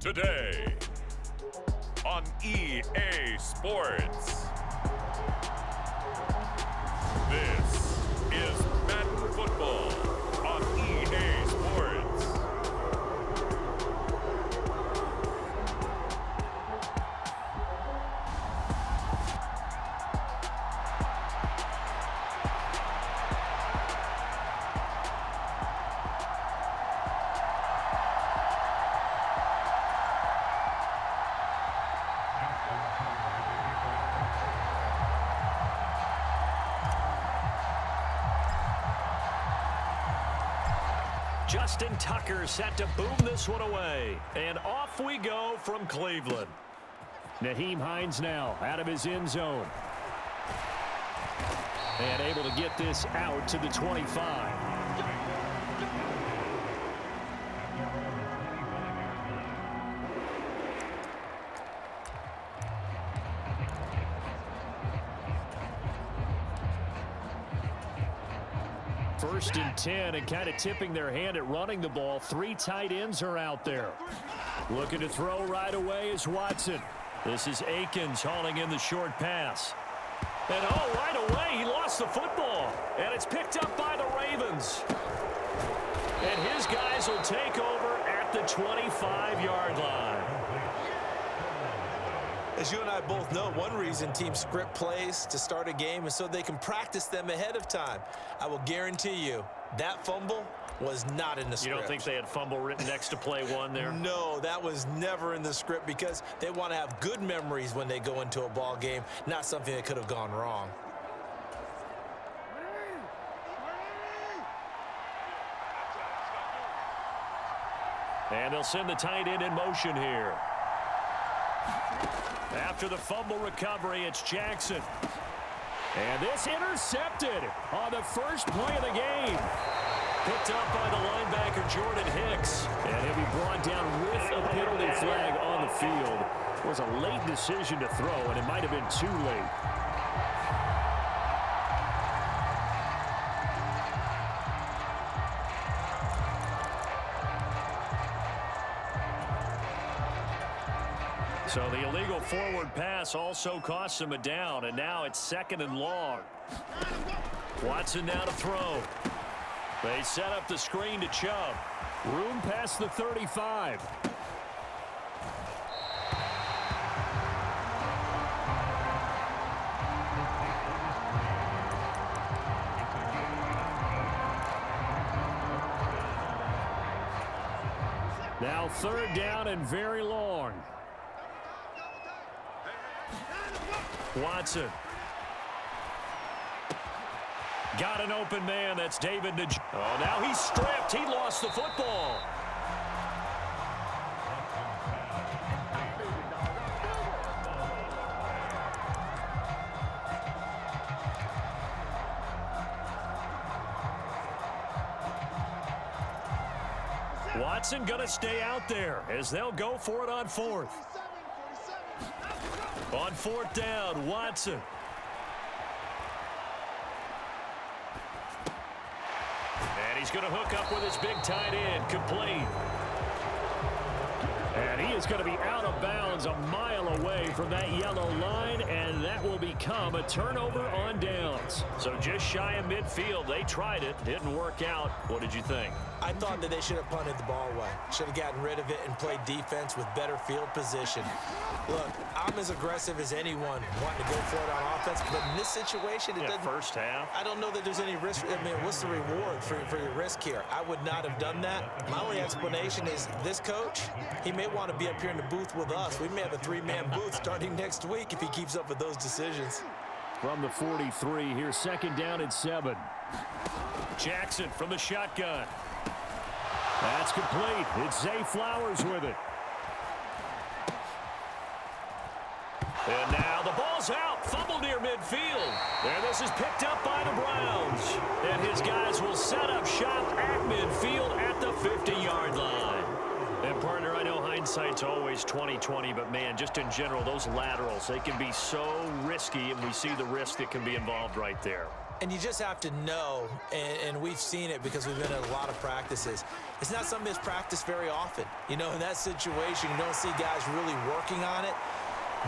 Today on EA Sports. This is Madden Football on EA Sports. Justin Tucker set to boom this one away. And off we go from Cleveland. Nyheim Hines now out of his end zone. And able to get this out to the 25. First and 10, and kind of tipping their hand at running the ball. Three tight ends are out there. Looking to throw right away is Watson. This is Akins hauling in the short pass. And right away, he lost the football. And it's picked up by the Ravens. And his guys will take over at the 25-yard line. As you and I both know, one reason teams script plays to start a game is so they can practice them ahead of time. I will guarantee you that fumble was not in the script. You don't think they had fumble written next to play one there? No, that was never in the script because they want to have good memories when they go into a ball game, not something that could have gone wrong. And they'll send the tight end in motion here. After the fumble recovery, it's Jackson. And this intercepted on the first play of the game. Picked up by the linebacker, Jordan Hicks. And he'll be brought down with a penalty flag on the field. It was a late decision to throw, and it might have been too late. So the illegal forward pass also cost him a down, and now it's second and long. Watson now to throw. They set up the screen to Chubb. Room past the 35. Now third down and very long. Watson. Got an open man. That's David Njoku. Oh, now he's stripped. He lost the football. Watson going to stay out there as they'll go for it on fourth. On fourth down, Watson. And he's going to hook up with his big tight end, complete. And he is going to be out of bounds a mile away from that yellow line, and that will become a turnover on downs. So just shy of midfield. They tried it. Didn't work out. What did you think? I thought that they should have punted the ball away. Should have gotten rid of it and played defense with better field position. Look, I'm as aggressive as anyone wanting to go for it on offense, but in this situation, it doesn't. First half. I don't know that there's any risk. I mean, what's the reward for your risk here? I would not have done that. My only explanation is this coach, he may want to be up here in the booth with us. We may have a three-man booth starting next week if he keeps up with those decisions. From the 43, here's second down and 7. Jackson from the shotgun. That's complete. It's Zay Flowers with it. And now the ball's out. Fumble near midfield. And this is picked up by the Browns. And his guys will set up shop at midfield at the 50-yard line. And, partner, I know hindsight's always 20/20, but, man, just in general, those laterals, they can be so risky, and we see the risk that can be involved right there. And you just have to know, and we've seen it because we've been at a lot of practices. It's not something that's practiced very often. You know, in that situation, you don't see guys really working on it.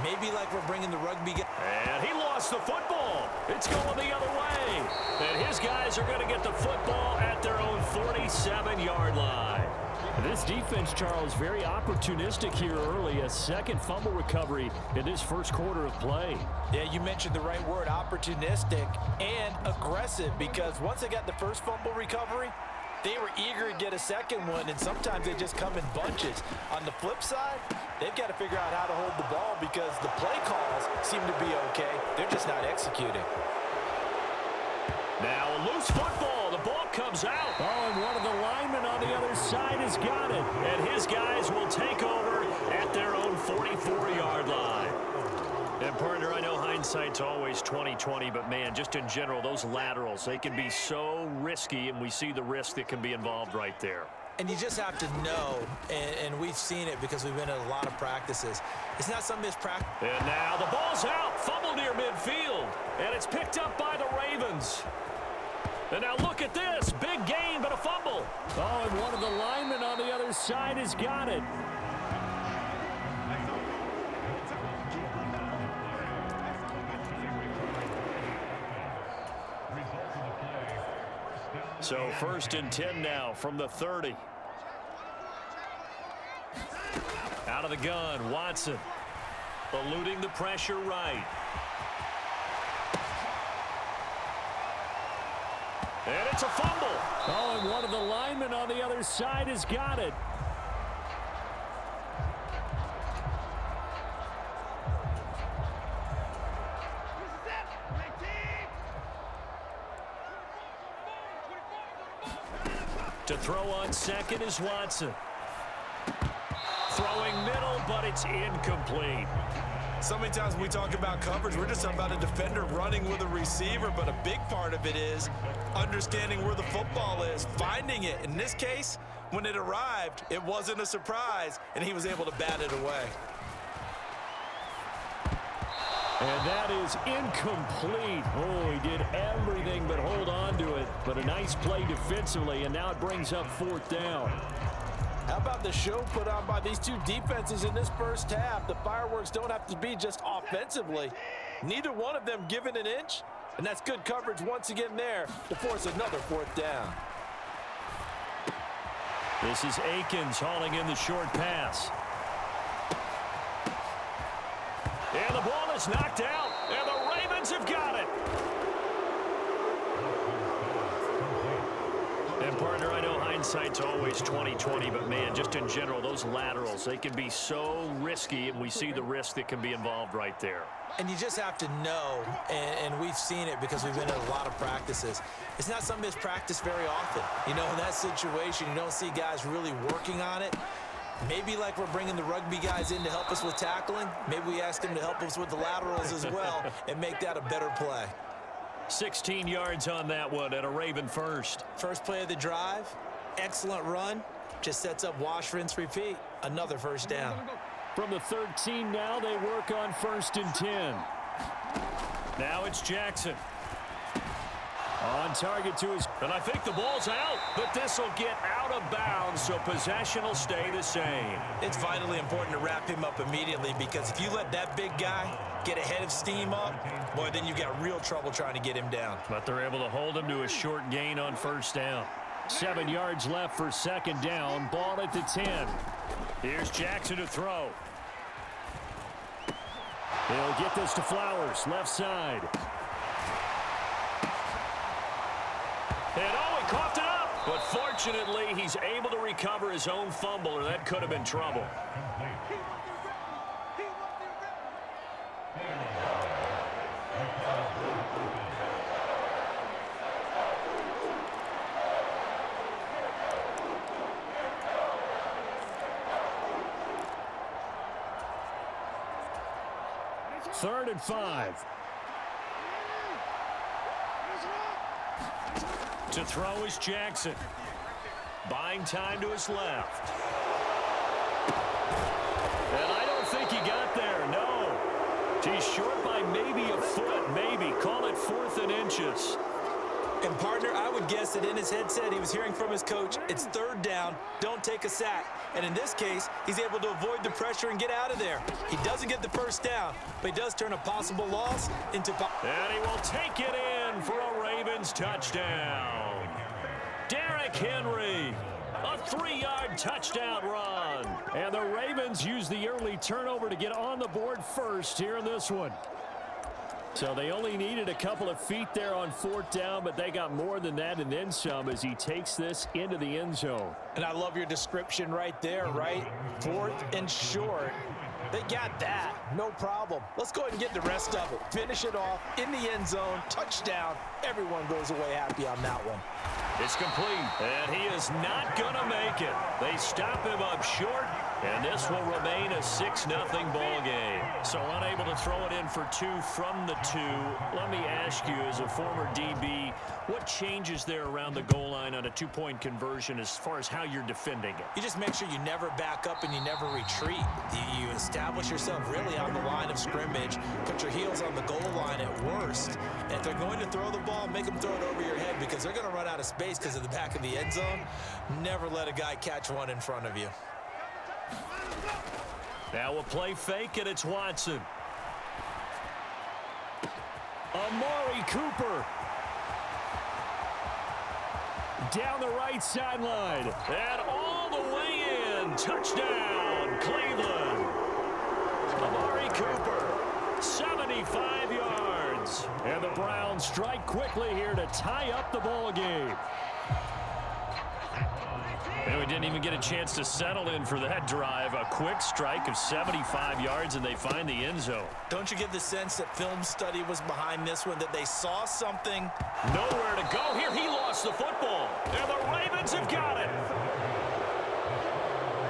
Maybe like we're bringing the rugby. And he lost the football. It's going the other way. And his guys are going to get the football at their own 47-yard line. This defense, Charles, very opportunistic here early. A second fumble recovery in this first quarter of play. Yeah, you mentioned the right word, opportunistic and aggressive, because once they got the first fumble recovery, they were eager to get a second one, and sometimes they just come in bunches. On the flip side, they've got to figure out how to hold the ball because the play calls seem to be okay. They're just not executing. Now a loose football. The ball comes out. Oh, and one of the linemen on the other side has got it. And his guys will take over at their own 44-yard line. And, partner, I know hindsight's always 20/20, but, man, just in general, those laterals, they can be so risky, and we see the risk that can be involved right there. And you just have to know, and we've seen it because we've been at a lot of practices. It's not something that's practiced. And now the ball's out. Fumble near midfield. And it's picked up by the Ravens. And now look at this. Big gain, but a fumble. Oh, and one of the linemen on the other side has got it. So 1st and 10 now from the 30. Out of the gun, Watson. Eluding the pressure right. And it's a fumble. Oh, and one of the linemen on the other side has got it. To throw on second is Watson. Throwing middle, but it's incomplete. So many times when we talk about coverage, we're just talking about a defender running with a receiver, but a big part of it is understanding where the football is, finding it. In this case, when it arrived, it wasn't a surprise, and he was able to bat it away. And that is incomplete. Oh, he did everything but hold on to it. But a nice play defensively, and now it brings up 4th down. How about the show put on by these two defenses in this first half? The fireworks don't have to be just offensively. Neither one of them given an inch, and that's good coverage once again there to force another 4th down. This is Akins hauling in the short pass. And the ball is knocked out, and the Ravens have got it. And, partner, I know hindsight's always 20/20, but, man, just in general, those laterals, they can be so risky, and we see the risk that can be involved right there. And you just have to know, and we've seen it because we've been at a lot of practices. It's not something that's practiced very often. You know, in that situation, you don't see guys really working on it. Maybe like we're bringing the rugby guys in to help us with tackling. Maybe we ask them to help us with the laterals as well and make that a better play. 16 yards on that one and a Raven first. First play of the drive, excellent run. Just sets up wash, rinse, repeat. Another 1st down. From the 13 now, they work on 1st and 10. Now it's Jackson. On target to his... And I think the ball's out, but this will get out of bounds, so possession will stay the same. It's vitally important to wrap him up immediately because if you let that big guy get ahead of steam up, boy, then you got real trouble trying to get him down. But they're able to hold him to a short gain on 1st down. 7 yards left for 2nd down. Ball at the 10. Here's Jackson to throw. He'll get this to Flowers, left side. And oh, he coughed it up. But fortunately, he's able to recover his own fumble, or that could have been trouble. Third and 5. To throw is Jackson. Buying time to his left. And I don't think he got there, no. He's short by maybe a foot, maybe. Call it 4th and inches. And partner, I would guess that in his headset he was hearing from his coach, it's third down, don't take a sack. And in this case, he's able to avoid the pressure and get out of there. He doesn't get the first down, but he does turn a possible loss into... And he will take it in for a Ravens touchdown. Derrick Henry, a 3-yard touchdown run. And the Ravens use the early turnover to get on the board first here in this one. So they only needed a couple of feet there on fourth down, but they got more than that and then some as he takes this into the end zone. And I love your description right there, right? Fourth and short. They got that. No problem. Let's go ahead and get the rest of it. Finish it off in the end zone. Touchdown. Everyone goes away happy on that one. It's complete, and he is not going to make it. They stop him up short, and this will remain a 6-0 ball game. So unable to throw it in for 2 from the 2. Let me ask you, as a former DB, what changes there around the goal line on a 2-point conversion as far as how you're defending it? You just make sure you never back up and you never retreat. You establish yourself really on the line of scrimmage, put your heels on the goal line at worst. And if they're going to throw the ball, make them throw it over your head because they're going to run out of space because of the back of the end zone. Never let a guy catch one in front of you. Now a play fake, and it's Watson. Amari Cooper. Down the right sideline. And all the way in. Touchdown, Cleveland. Amari Cooper, 75 yards. And the Browns strike quickly here to tie up the ball game. And we didn't even get a chance to settle in for that drive. A quick strike of 75 yards, and they find the end zone. Don't you get the sense that film study was behind this one, that they saw something? Nowhere to go here. He lost the football. And the Ravens have got it.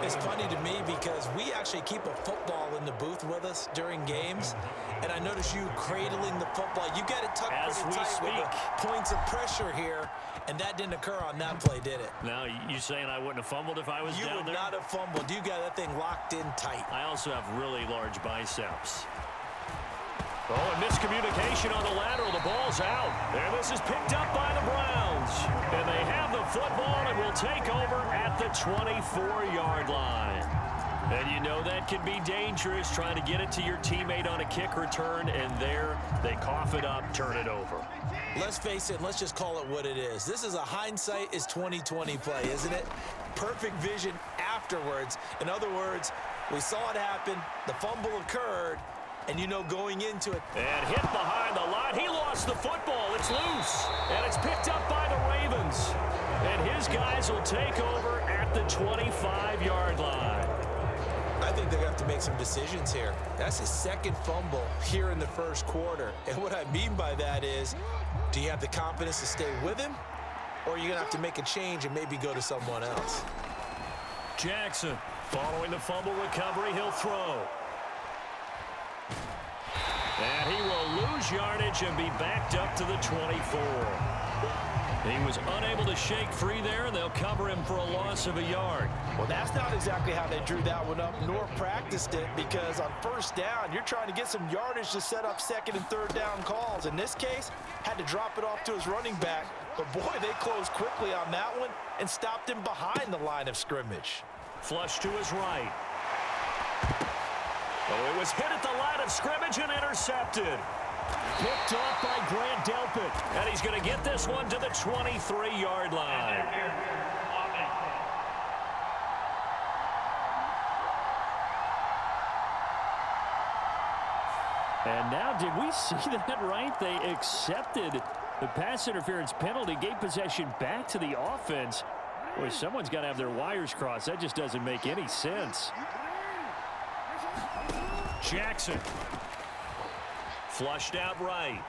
It's funny to me because we actually keep a football in the booth with us during games, and I notice you cradling the football. You got it tucked pretty tight with the points of pressure here, and that didn't occur on that play, did it? Now, you saying I wouldn't have fumbled if I was down there? You would not have fumbled. You got that thing locked in tight. I also have really large biceps. Oh, and miscommunication on the lateral. The ball's out. And this is picked up by the Browns. And they have the football and will take over at the 24-yard line. And you know that can be dangerous, trying to get it to your teammate on a kick return, and there they cough it up, turn it over. Let's face it, let's just call it what it is. This is a hindsight is 20/20 play, isn't it? Perfect vision afterwards. In other words, we saw it happen, the fumble occurred, and you know going into it. And hit behind the line. He lost the football. It's loose. And it's picked up by the Ravens. And his guys will take over at the 25-yard line. I think they're going to have to make some decisions here. That's his second fumble here in the first quarter. And what I mean by that is, do you have the confidence to stay with him? Or are you going to have to make a change and maybe go to someone else? Jackson, following the fumble recovery, he'll throw. And he will lose yardage and be backed up to the 24. He was unable to shake free there, and they'll cover him for a loss of a yard. Well, that's not exactly how they drew that one up, nor practiced it, because on first down, you're trying to get some yardage to set up second and third down calls. In this case, had to drop it off to his running back. But, boy, they closed quickly on that one and stopped him behind the line of scrimmage. Flush to his right. Oh, it was hit at the line of scrimmage and intercepted. Picked off by Grant Delpit. And he's going to get this one to the 23-yard line. And now, did we see that right? They accepted the pass interference penalty, gave possession back to the offense. Boy, someone's got to have their wires crossed. That just doesn't make any sense. Jackson. Flushed out right.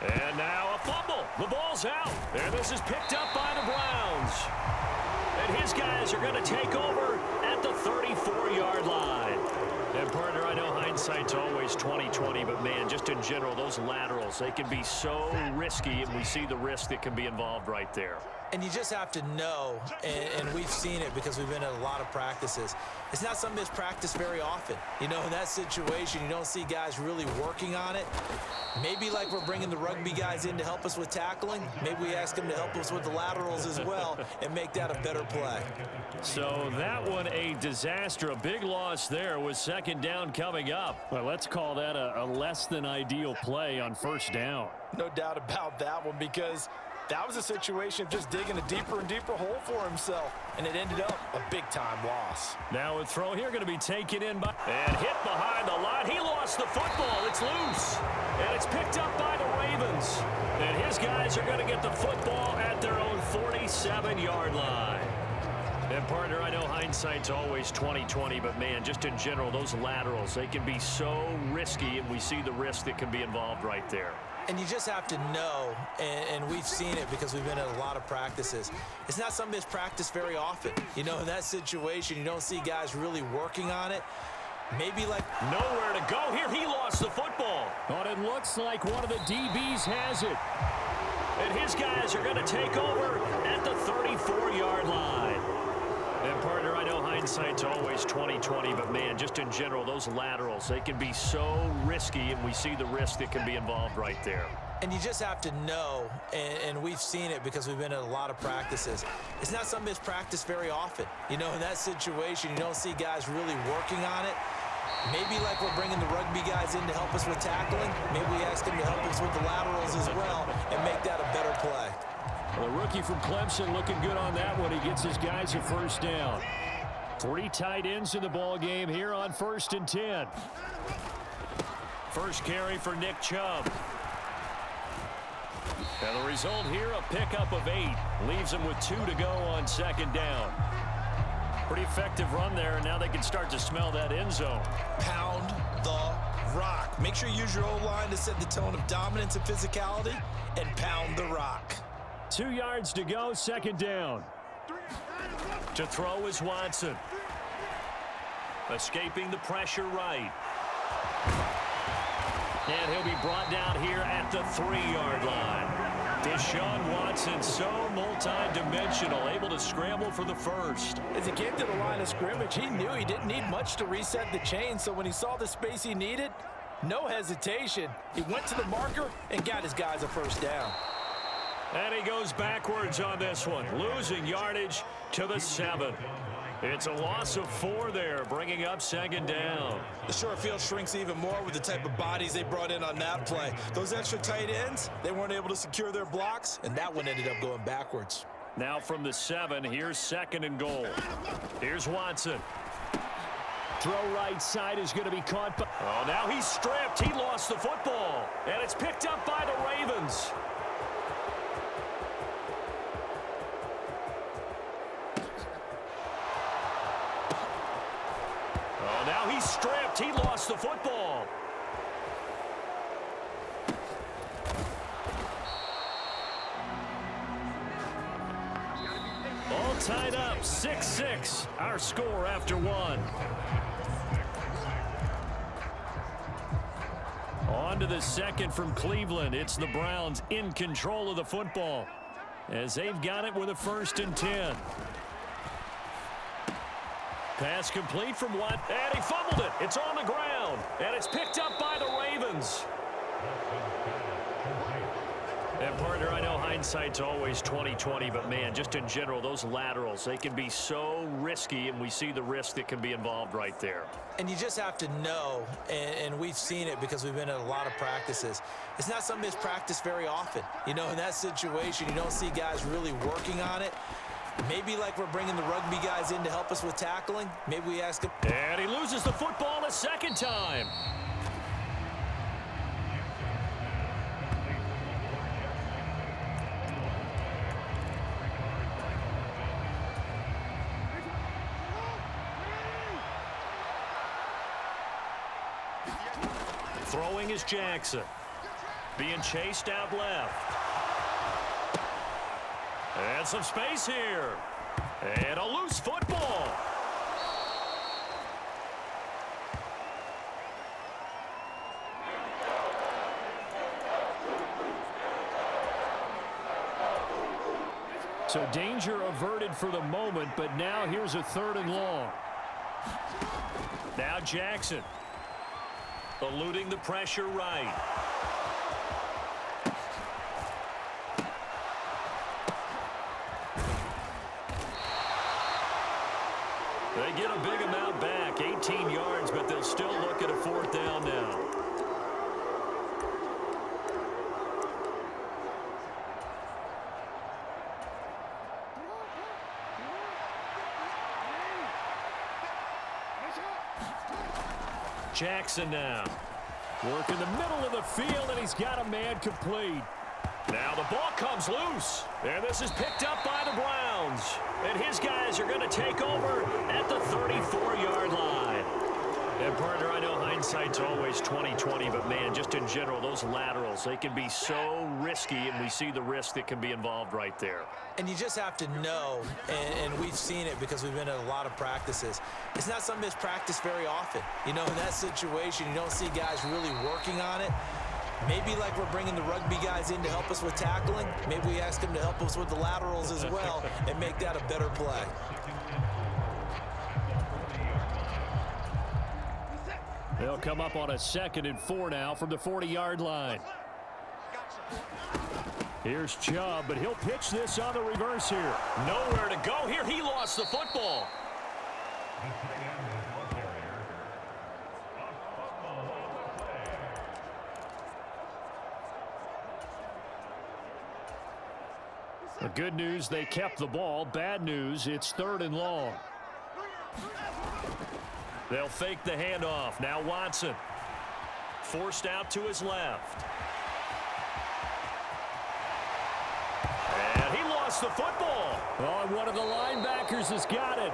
And now a fumble. The ball's out. And this is picked up by the Browns. And his guys are going to take over at the 34-yard line. And partner, I know hindsight's always 20/20, but man, just in general, those laterals, they can be so risky, and we see the risk that can be involved right there. And you just have to know, and we've seen it because we've been at a lot of practices. It's not something that's practiced very often. You know, in that situation, you don't see guys really working on it. Maybe like we're bringing the rugby guys in to help us with tackling. Maybe we ask them to help us with the laterals as well and make that a better play. So that one a disaster. A big loss there with second down coming up. Well, let's call that a less than ideal play on first down. No doubt about that one, because that was a situation of just digging a deeper and deeper hole for himself, and it ended up a big-time loss. Now a throw here going to be taken in by and hit behind the line. He lost the football. It's loose, and it's picked up by the Ravens. And his guys are going to get the football at their own 47-yard line. And, partner, I know hindsight's always 20/20, but, man, just in general, those laterals, they can be so risky, and we see the risk that can be involved right there. And you just have to know, and we've seen it because we've been at a lot of practices. It's not something that's practiced very often. You know, in that situation, you don't see guys really working on it. Maybe like nowhere to go here. He lost the football. But it looks like one of the DBs has it. And his guys are going to take over at the 34-yard line. And, partner, I know hindsight's always 20/20, but, man, just in general, those laterals, they can be so risky, and we see the risk that can be involved right there. And you just have to know, and we've seen it because we've been at a lot of practices. It's not something that's practiced very often. You know, in that situation, you don't see guys really working on it. Maybe like we're bringing the rugby guys in to help us with tackling. Maybe we ask them to help us with the laterals as well and make that a better play. Well, the rookie from Clemson looking good on that one. He gets his guys a first down. 3 tight ends in the ball game here on 1st and 10. First carry for Nick Chubb. And the result here, a pickup of 8. Leaves him with 2 to go on second down. Pretty effective run there, and now they can start to smell that end zone. Pound the rock. Make sure you use your O-line to set the tone of dominance and physicality, and pound the rock. 2 yards to go, second down. To throw is Watson. Escaping the pressure right. And he'll be brought down here at the 3-yard line. Deshaun Watson, so multi-dimensional, able to scramble for the first. As he came to the line of scrimmage, he knew he didn't need much to reset the chain, so when he saw the space he needed, no hesitation. He went to the marker and got his guys a first down. And he goes backwards on this one, losing yardage to the 7. It's a loss of 4 there, bringing up second down. The short field shrinks even more with the type of bodies they brought in on that play. Those extra tight ends, they weren't able to secure their blocks, and that one ended up going backwards. Now from the 7, here's 2nd and goal. Here's Watson. Throw right side is going to be caught. Oh, now he's stripped. He lost the football, and it's picked up by the Ravens. Now he's stripped. He lost the football. All tied up, 6-6. Our score after 1. On to the 2nd from Cleveland. It's the Browns in control of the football as they've got it with a 1st and 10. Pass complete from Watt, and he fumbled it. It's on the ground, and it's picked up by the Ravens. And, partner, I know hindsight's always 20/20, but, man, just in general, those laterals, they can be so risky, and we see the risk that can be involved right there. And you just have to know, and we've seen it because we've been at a lot of practices. It's not something that's practiced very often. You know, in that situation, you don't see guys really working on it. Maybe like we're bringing the rugby guys in to help us with tackling. Maybe we ask them. And he loses the football a second time. Throwing is Jackson. Being chased out left. And some space here. And a loose football. So danger averted for the moment, but now here's a 3rd and long. Now Jackson. Eluding the pressure right. They get a big amount back, 18 yards, but they'll still look at a 4th down now. Jackson now. Work in the middle of the field, and he's got a man complete. Now the ball comes loose, and this is picked up by the Browns. And his guys are going to take over at the 34-yard line. And, partner, I know hindsight's always 20/20, but, man, just in general, those laterals, they can be so risky, and we see the risk that can be involved right there. And you just have to know, and we've seen it because we've been at a lot of practices, it's not something that's practiced very often. You know, in that situation, you don't see guys really working on it. Maybe like we're bringing the rugby guys in to help us with tackling, maybe we ask them to help us with the laterals as well and make that a better play. They'll come up on a 2nd and 4 now from the 40-yard line. Here's Chubb, but he'll pitch this on the reverse here. Nowhere to go here. He lost the football. The good news, they kept the ball. Bad news, it's 3rd and long. They'll fake the handoff. Now Watson. Forced out to his left. And he lost the football. Oh, and one of the linebackers has got it.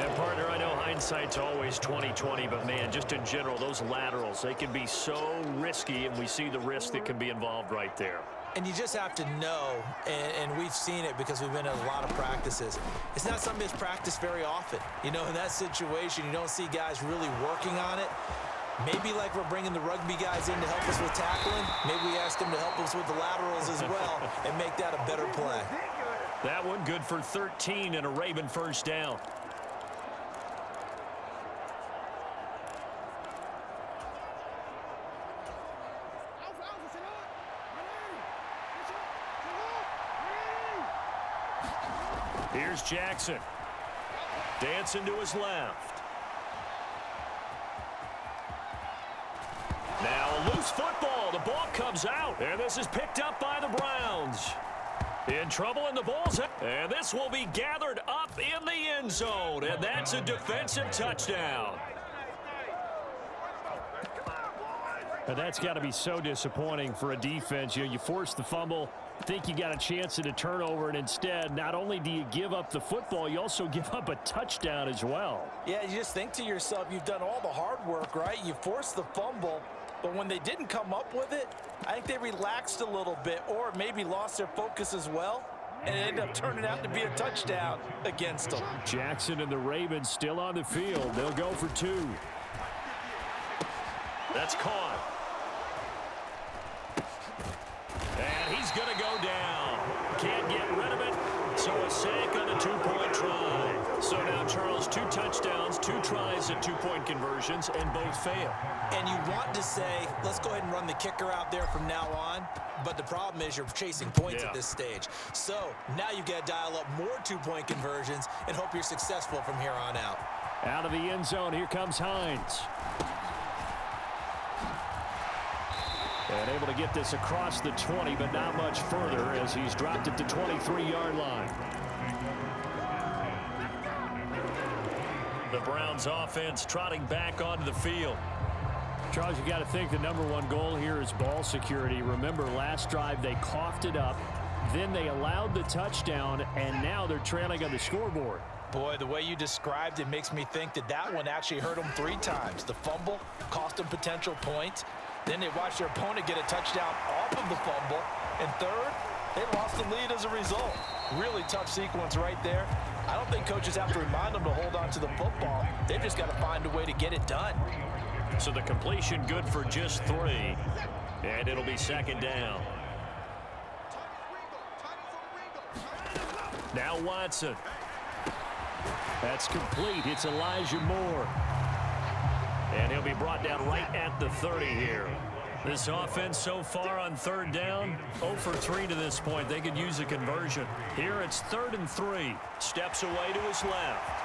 And, partner, I know hindsight's always 20/20, but, man, just in general, those laterals, they can be so risky, and we see the risk that can be involved right there. And you just have to know, and we've seen it because we've been at a lot of practices, it's not something that's practiced very often. You know, in that situation, you don't see guys really working on it. Maybe like we're bringing the rugby guys in to help us with tackling, maybe we ask them to help us with the laterals as well and make that a better play. That one good for 13 and a Raven 1st down. Here's Jackson. Dancing to his left. Now a loose football. The ball comes out. And this is picked up by the Browns. In trouble, and the ball's out. And this will be gathered up in the end zone. And that's a defensive touchdown. And that's got to be so disappointing for a defense. You know, you force the fumble, think you got a chance at a turnover, and instead, not only do you give up the football, you also give up a touchdown as well. Yeah, you just think to yourself, you've done all the hard work, right? You forced the fumble, but when they didn't come up with it, I think they relaxed a little bit or maybe lost their focus as well, and it ended up turning out to be a touchdown against them. Jackson and the Ravens still on the field. They'll go for 2. That's caught. And he's going to go down. Can't get rid of it. So a sack on a 2-point try. So now, Charles, 2 touchdowns, 2 tries at 2-point conversions, and both fail. And you want to say, let's go ahead and run the kicker out there from now on. But the problem is you're chasing points at this stage. So now you've got to dial up more 2-point conversions and hope you're successful from here on out. Out of the end zone, here comes Hines. And able to get this across the 20, but not much further as he's dropped it to 23-yard line. The Browns offense trotting back onto the field. Charles, you got to think the #1 goal here is ball security. Remember, last drive they coughed it up, then they allowed the touchdown, and now they're trailing on the scoreboard. Boy, the way you described it makes me think that that one actually hurt them 3 times. The fumble cost them potential points. Then they watched their opponent get a touchdown off of the fumble. And third, they lost the lead as a result. Really tough sequence right there. I don't think coaches have to remind them to hold on to the football. They've just got to find a way to get it done. So the completion good for just 3. And it'll be 2nd down. Now Watson. That's complete. It's Elijah Moore. And he'll be brought down right at the 30 here. This offense so far on third down, 0 for 3 to this point. They could use a conversion. Here it's 3rd and 3. Steps away to his left.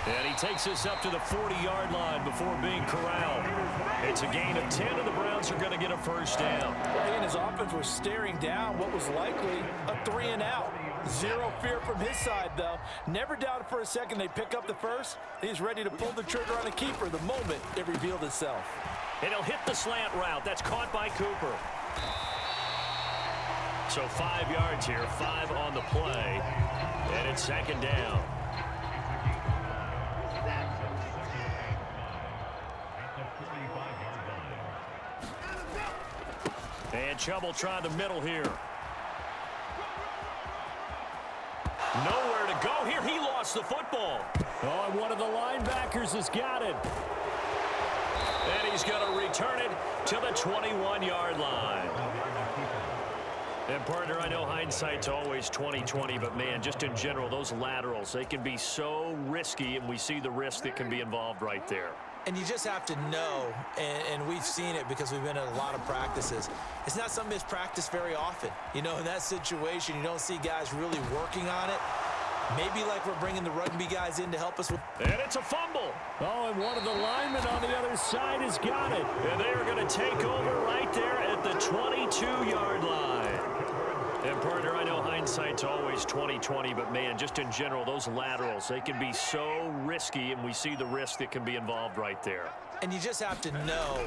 And he takes us up to the 40-yard line before being corralled. It's a gain of 10, and the Browns are going to get a first down. He and his offense were staring down what was likely a 3-and-out. Zero fear from his side, though. Never doubted for a second they pick up the first. He's ready to pull the trigger on a keeper the moment it revealed itself. And he'll hit the slant route. That's caught by Cooper. So 5 yards here, 5 on the play. And it's 2nd down. And Chubb try the middle here. Nowhere to go here. He lost the football. Oh, and one of the linebackers has got it. And he's going to return it to the 21-yard line. And, partner, I know hindsight's always 20/20, but, man, just in general, those laterals, they can be so risky, and we see the risk that can be involved right there. And you just have to know, and we've seen it because we've been in a lot of practices. It's not something that's practiced very often. You know, in that situation, you don't see guys really working on it. Maybe like we're bringing the rugby guys in to help us with. And it's a fumble. Oh, and one of the linemen on the other side has got it. And they are going to take over right there at the 22-yard line. And, partner, I know hindsight's always 20/20, but, man, just in general, those laterals, they can be so risky, and we see the risk that can be involved right there. And you just have to know,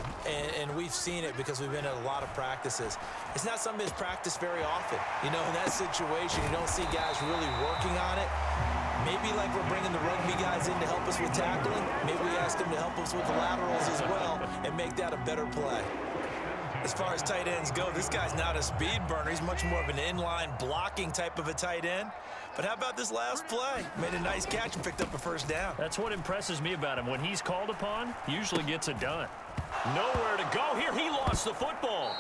and we've seen it because we've been in a lot of practices. It's not something that's practiced very often. You know, in that situation, you don't see guys really working on it. Maybe like we're bringing the rugby guys in to help us with tackling. Maybe we ask them to help us with the laterals as well and make that a better play. As far as tight ends go, this guy's not a speed burner. He's much more of an inline blocking type of a tight end. But how about this last play? Made a nice catch and picked up a first down. That's what impresses me about him. When he's called upon, he usually gets it done. Nowhere to go here. He lost the football.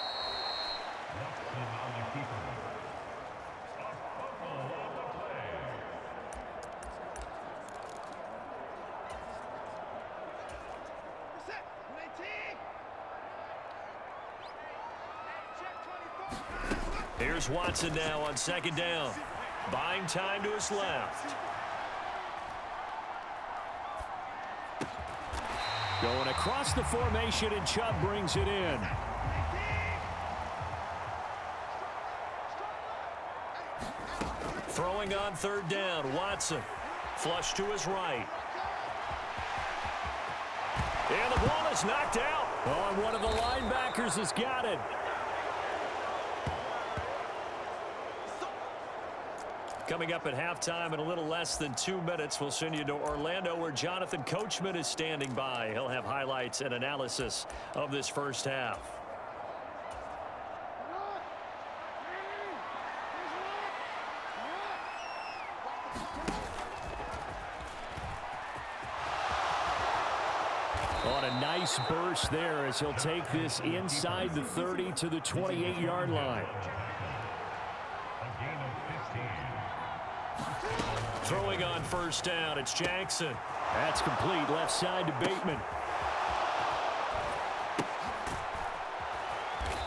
Here's Watson now on 2nd down. Buying time to his left. Going across the formation, and Chubb brings it in. Throwing on 3rd down, Watson. Flush to his right. And the ball is knocked out. Oh, and one of the linebackers has got it. Coming up at halftime in a little less than 2 minutes, we'll send you to Orlando where Jonathan Coachman is standing by. He'll have highlights and analysis of this first half. On a nice burst there as he'll take this inside the 30 to the 28-yard line. Throwing on 1st down, it's Jackson. That's complete, left side to Bateman.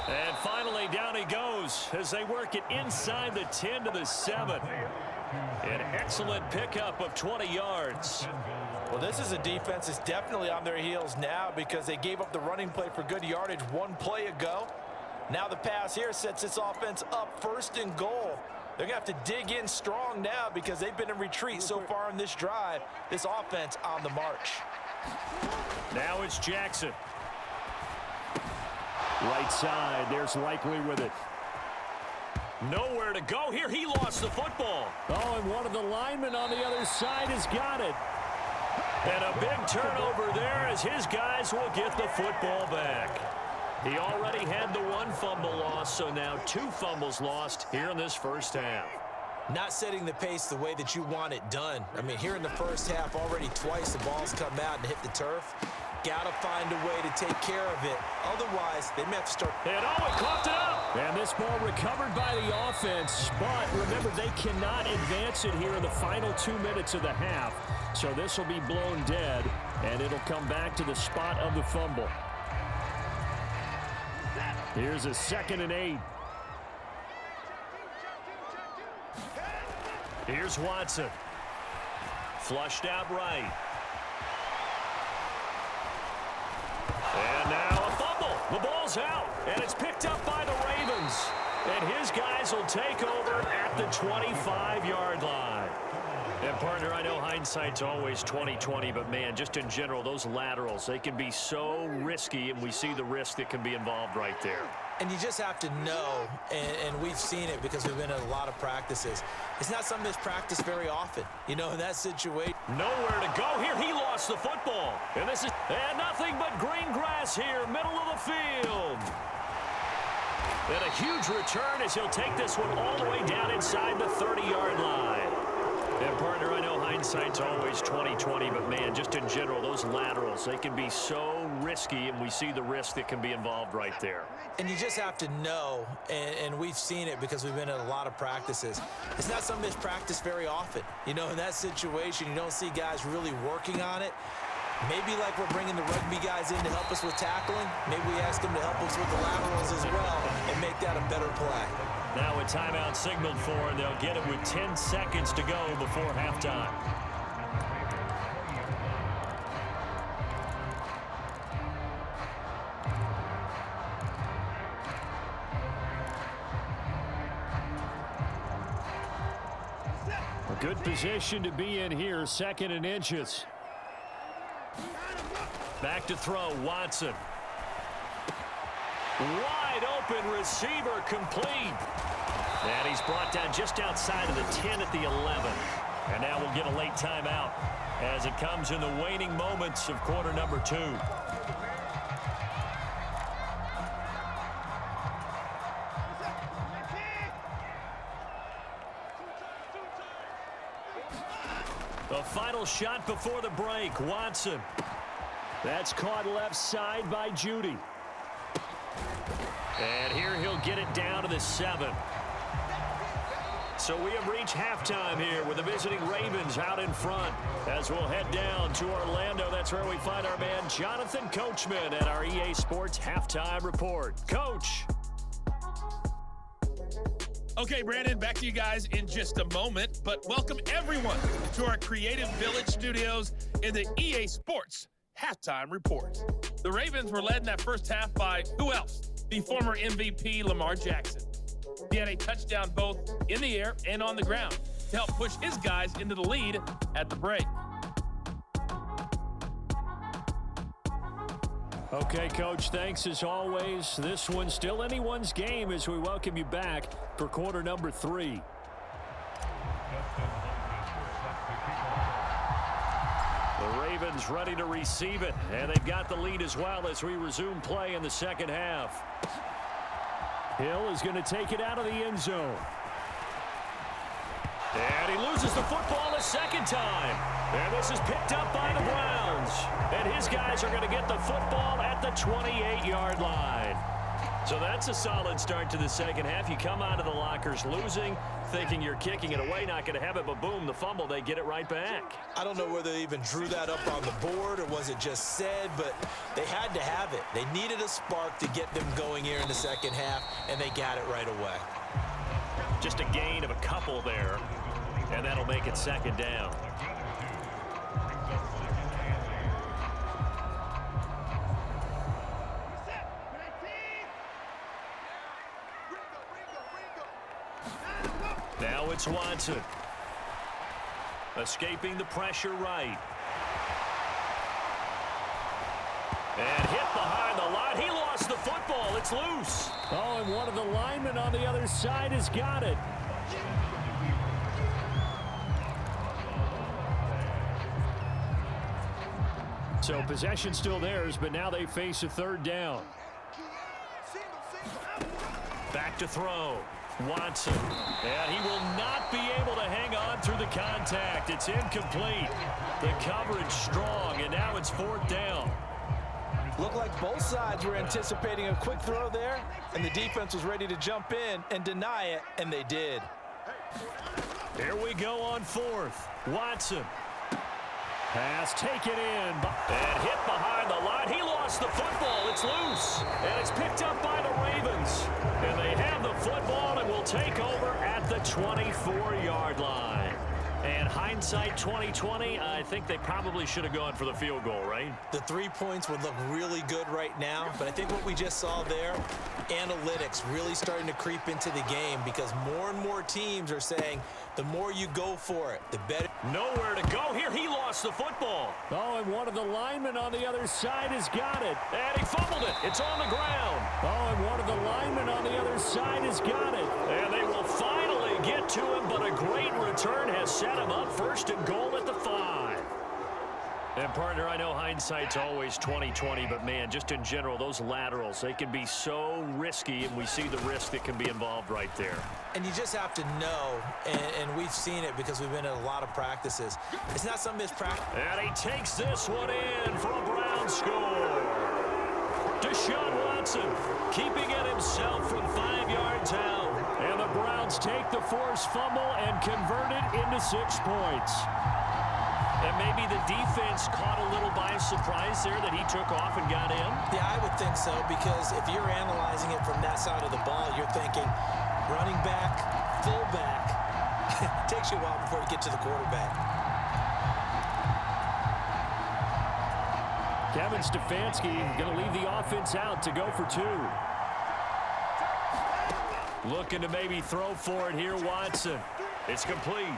And finally, down he goes as they work it inside the 10 to the 7. An excellent pickup of 20 yards. Well, this is a defense that's definitely on their heels now because they gave up the running play for good yardage 1 play ago. Now the pass here sets this offense up 1st and goal. They're going to have to dig in strong now because they've been in retreat so far in this drive. This offense on the march. Now it's Jackson. Right side, there's Likely with it. Nowhere to go here. He lost the football. Oh, and one of the linemen on the other side has got it. And a big turnover there as his guys will get the football back. He already had the 1 fumble loss, so now 2 fumbles lost here in this first half. Not setting the pace the way that you want it done. I mean, here in the first half, already twice the ball's come out and hit the turf. got to find a way to take care of it. Otherwise, they may have to start. And Owen coughed it up. And this ball recovered by the offense. But remember, they cannot advance it here in the final 2 minutes of the half. So this will be blown dead, and it'll come back to the spot of the fumble. Here's a 2nd and 8. Here's Watson. Flushed out right. And now a fumble. The ball's out, and it's picked up by the Ravens. And his guys will take over at the 25-yard line. And, partner, I know hindsight's always 20/20, but, man, just in general, those laterals, they can be so risky, and we see the risk that can be involved right there. And you just have to know, and we've seen it because we've been in a lot of practices. It's not something that's practiced very often. You know, in that situation. Nowhere to go here. He lost the football. And this is nothing but green grass here, middle of the field. And a huge return as he'll take this one all the way down inside the 30-yard line. And, partner, I know hindsight's always 20/20, but, man, just in general, those laterals, they can be so risky, and we see the risk that can be involved right there. And you just have to know, and we've seen it because we've been in a lot of practices. It's not something that's practiced very often. You know, in that situation, you don't see guys really working on it. Maybe like we're bringing the rugby guys in to help us with tackling. Maybe we ask them to help us with the laterals as well and make that a better play. Now a timeout signaled for, and they'll get it with 10 seconds to go before halftime. A good position to be in here, 2nd and inches. Back to throw, Watson. Wide open receiver, complete. And he's brought down just outside of the 10 at the 11. And now we'll get a late timeout as it comes in the waning moments of quarter number 2. The final shot before the break, Watson. That's caught left side by Judy. And here he'll get it down to the 7. So we have reached halftime here with the visiting Ravens out in front. As we'll head down to Orlando, that's where we find our man Jonathan Coachman at our EA Sports Halftime Report. Coach. Okay, Brandon, back to you guys in just a moment, but welcome everyone to our Creative Village studios in the EA Sports Halftime Report. The Ravens were led in that first half by who else? The former MVP Lamar Jackson. He had a touchdown both in the air and on the ground to help push his guys into the lead at the break. Okay, Coach, thanks as always. This one's still anyone's game as we welcome you back for quarter number 3. The Ravens ready to receive it, and they've got the lead as well as we resume play in the second half. Hill is going to take it out of the end zone. And he loses the football a second time. And this is picked up by the Browns. And his guys are going to get the football at the 28-yard line. So that's a solid start to the second half. You come out of the lockers losing, thinking you're kicking it away, not going to have it, but boom, the fumble, they get it right back. I don't know whether they even drew that up on the board or was it just said, but they had to have it. They needed a spark to get them going here in the second half, and they got it right away. Just a gain of a couple there, and that'll make it second down. Now it's Watson. Escaping the pressure right. And hit behind the line. He lost the football. It's loose. Oh, and one of the linemen on the other side has got it. So possession still theirs, but now they face a third down. Back to throw. Watson. And he will not be able to hang on through the contact. It's incomplete. The coverage strong, and now it's fourth down. Looked like both sides were anticipating a quick throw there, and the defense was ready to jump in and deny it, and they did. Here we go on fourth. Watson. Pass taken in and hit behind the line. He lost the football. It's loose, and it's picked up by the Ravens. And they have the football and will take over at the 24-yard line. And hindsight 2020, I think they probably should have gone for the field goal, right? The 3 points would look really good right now, but I think what we just saw there, analytics really starting to creep into the game because more and more teams are saying the more you go for it, the better. Nowhere to go here. He lost the football. Oh, and one of the linemen on the other side has got it. And he fumbled it. It's on the ground. Oh, and one of the linemen on the other side has got it. And they will finally get to him, but a great return has set him up first and goal at the 5. And, partner, I know hindsight's always 2020, but, man, just in general, those laterals, they can be so risky, and we see the risk that can be involved right there. And you just have to know, and we've seen it because we've been in a lot of practices. It's not some mispractice. And he takes this one in for a Brown score. Deshaun Watson keeping it himself from 5 yards out. And the Browns take the forced fumble and convert it into 6 points. And maybe the defense caught a little by surprise there that he took off and got in? Yeah, I would think so, because if you're analyzing it from that side of the ball, you're thinking running back, fullback. It takes you a while before you get to the quarterback. Kevin Stefanski going to leave the offense out to go for 2. Looking to maybe throw for it here, Watson. It's complete.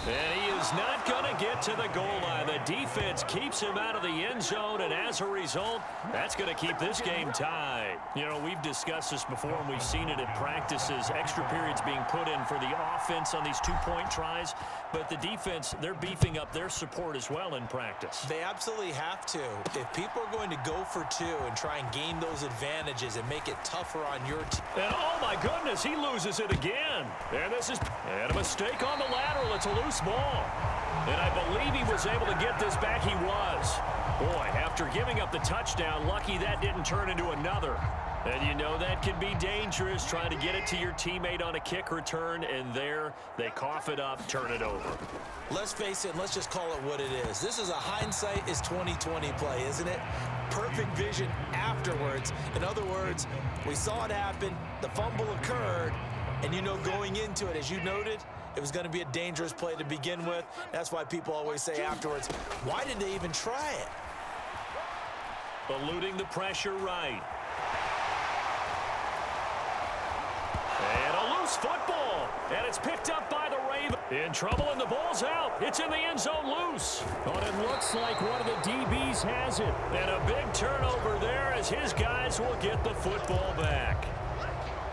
And he is not going to get to the goal line. The defense keeps him out of the end zone, and as a result, that's going to keep this game tied. You know, we've discussed this before, and we've seen it at practices. Extra periods being put in for the offense on these 2-point tries, but the defense, they're beefing up their support as well in practice. They absolutely have to. If people are going to go for 2 and try and gain those advantages and make it tougher on your team. And, oh, my goodness, he loses it again. And this is a mistake on the lateral. It's a loose ball. And I believe he was able to get this back. He was. Boy, after giving up the touchdown, lucky that didn't turn into another. And you know that can be dangerous, trying to get it to your teammate on a kick return, and there they cough it up, turn it over. Let's face it, let's just call it what it is. This is a hindsight is 2020 play, isn't it? Perfect vision afterwards. In other words, we saw it happen, the fumble occurred, and you know going into it, as you noted, it was going to be a dangerous play to begin with. That's why people always say afterwards, why did they even try it? Eluding the pressure right. And a loose football. And it's picked up by the Ravens. In trouble, and the ball's out. It's in the end zone loose. But it looks like one of the DBs has it. And a big turnover there as his guys will get the football back.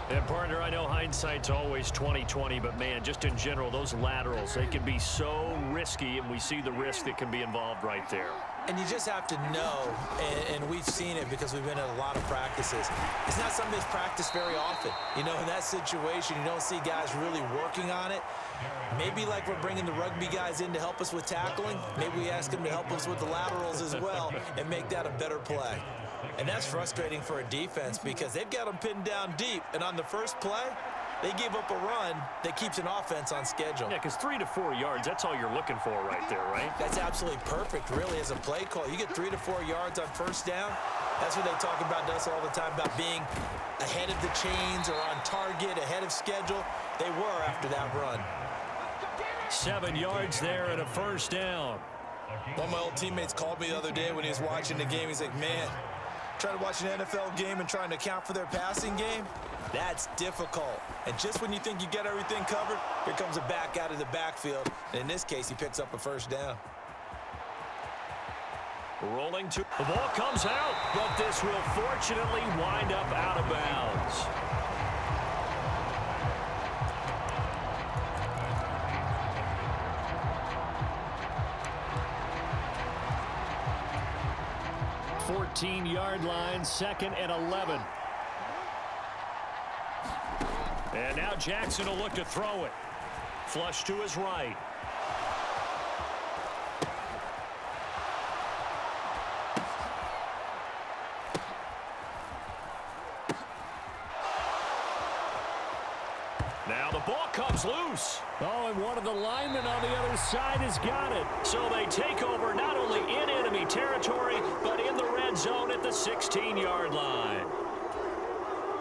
And, partner, I know hindsight's always 2020, but, man, just in general, those laterals, they can be so risky, and we see the risk that can be involved right there. And you just have to know, and we've seen it because we've been at a lot of practices. It's not something that's practiced very often. You know, in that situation, you don't see guys really working on it. Maybe like we're bringing the rugby guys in to help us with tackling. Maybe we ask them to help us with the laterals as well and make that a better play. And that's frustrating for a defense because they've got them pinned down deep. And on the first play, they give up a run that keeps an offense on schedule. Yeah, because 3 to 4 yards, that's all you're looking for right there, right? That's absolutely perfect, really, as a play call. You get 3 to 4 yards on first down. That's what they talk about to us all the time, about being ahead of the chains or on target, ahead of schedule. They were after that run. 7 yards there and a first down. One of my old teammates called me the other day when he was watching the game. He's like, man, trying to watch an NFL game and trying to account for their passing game, that's difficult. And just when you think you get everything covered, here comes a back out of the backfield. And in this case, he picks up a first down. Rolling to the ball comes out, but this will fortunately wind up out of bounds. Yard line, 2nd and 11. And now Jackson will look to throw it. Flush to his right. Now the ball comes loose. Oh, and one of the linemen on the other side has got it. So they take over not only in enemy territory, but in the red zone at the 16-yard line.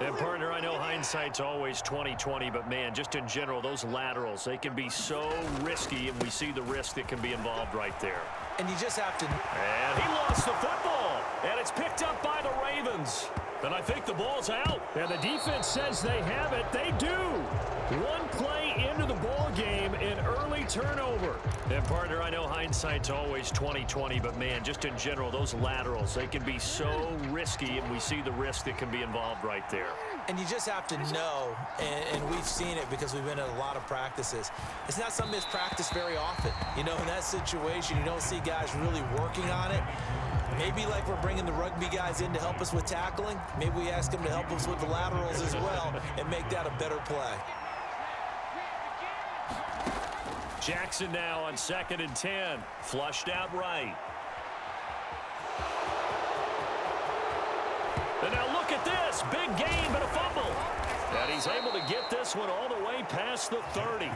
And, partner, I know hindsight's always 20/20, but, man, just in general, those laterals, they can be so risky, and we see the risk that can be involved right there. And you just have to... And he lost the football, and it's picked up by the Ravens. And I think the ball's out. And the defense says they have it. They do. One play into the ball game, an early turnover. And, partner, I know hindsight's always 20/20, but, man, just in general, those laterals, they can be so risky, and we see the risk that can be involved right there. And you just have to know, and we've seen it because we've been at a lot of practices. It's not something that's practiced very often. You know, in that situation, you don't see guys really working on it. Maybe like we're bringing the rugby guys in to help us with tackling. Maybe we ask them to help us with the laterals as well and make that a better play. Jackson now on 2nd and 10. Flushed out right. And now look at this. Big gain, but a fumble. And he's able to get this one all the way past the 30.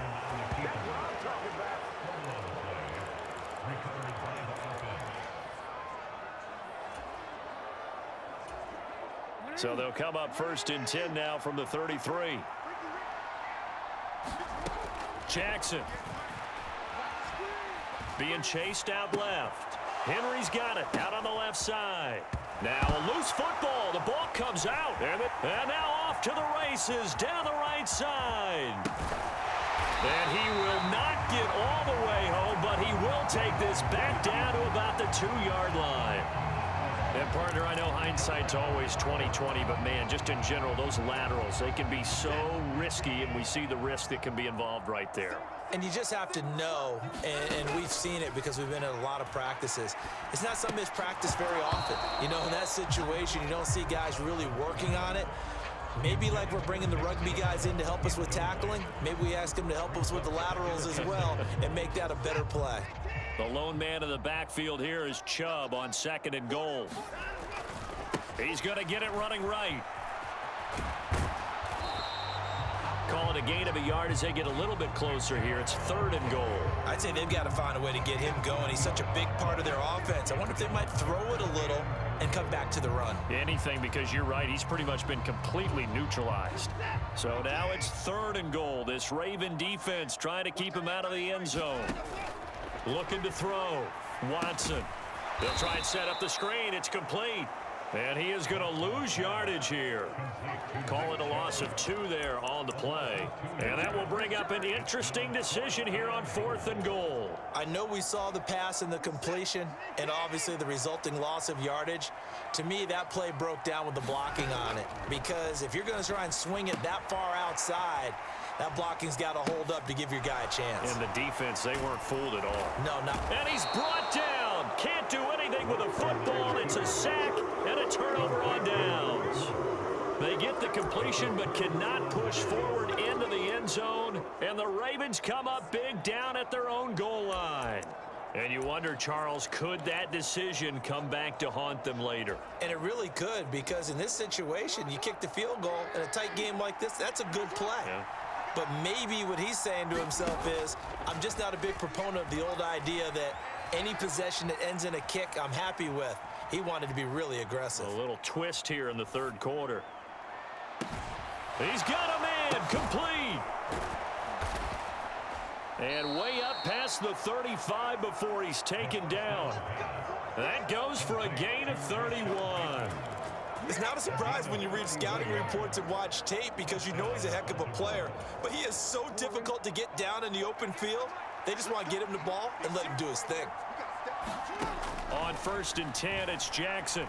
So they'll come up 1st and 10 now from the 33. Jackson being chased out left. Henry's got it out on the left side. Now a loose football. The ball comes out. And now off to the races down the right side. And he will not get all the way home, but he will take this back down to about the 2-yard line. And, partner, I know hindsight's always 20/20, but, man, just in general, those laterals, they can be so risky, and we see the risk that can be involved right there. And you just have to know, and we've seen it because we've been at a lot of practices. It's not something that's practiced very often. You know, in that situation, you don't see guys really working on it. Maybe like we're bringing the rugby guys in to help us with tackling. Maybe we ask them to help us with the laterals as well and make that a better play. The lone man in the backfield here is Chubb on 2nd and goal. He's going to get it running right. Call it a gain of a yard as they get a little bit closer here. It's 3rd and goal. I'd say they've got to find a way to get him going. He's such a big part of their offense. I wonder if they might throw it a little and come back to the run. Anything, because you're right. He's pretty much been completely neutralized. So now it's 3rd and goal. This Raven defense trying to keep him out of the end zone. Looking to throw. Watson. They'll try and set up the screen. It's complete. And he is going to lose yardage here. Call it a loss of 2 there on the play. And that will bring up an interesting decision here on 4th and goal. I know we saw the pass and the completion and obviously the resulting loss of yardage. To me, that play broke down with the blocking on it. Because if you're going to try and swing it that far outside, that blocking's got to hold up to give your guy a chance. And the defense, they weren't fooled at all. No, not. And he's brought down. Can't do anything with a football. It's a sack and a turnover on downs. They get the completion but cannot push forward into the end zone. And the Ravens come up big down at their own goal line. And you wonder, Charles, could that decision come back to haunt them later? And it really could, because in this situation, you kick the field goal in a tight game like this, that's a good play. Yeah. But maybe what he's saying to himself is, I'm just not a big proponent of the old idea that any possession that ends in a kick I'm happy with. He wanted to be really aggressive. A little twist here in the 3rd quarter. He's got a man, complete. And way up past the 35 before he's taken down. That goes for a gain of 31. It's not a surprise when you read scouting reports and watch tape because you know he's a heck of a player. But he is so difficult to get down in the open field. They just want to get him the ball and let him do his thing. On 1st and 10, it's Jackson.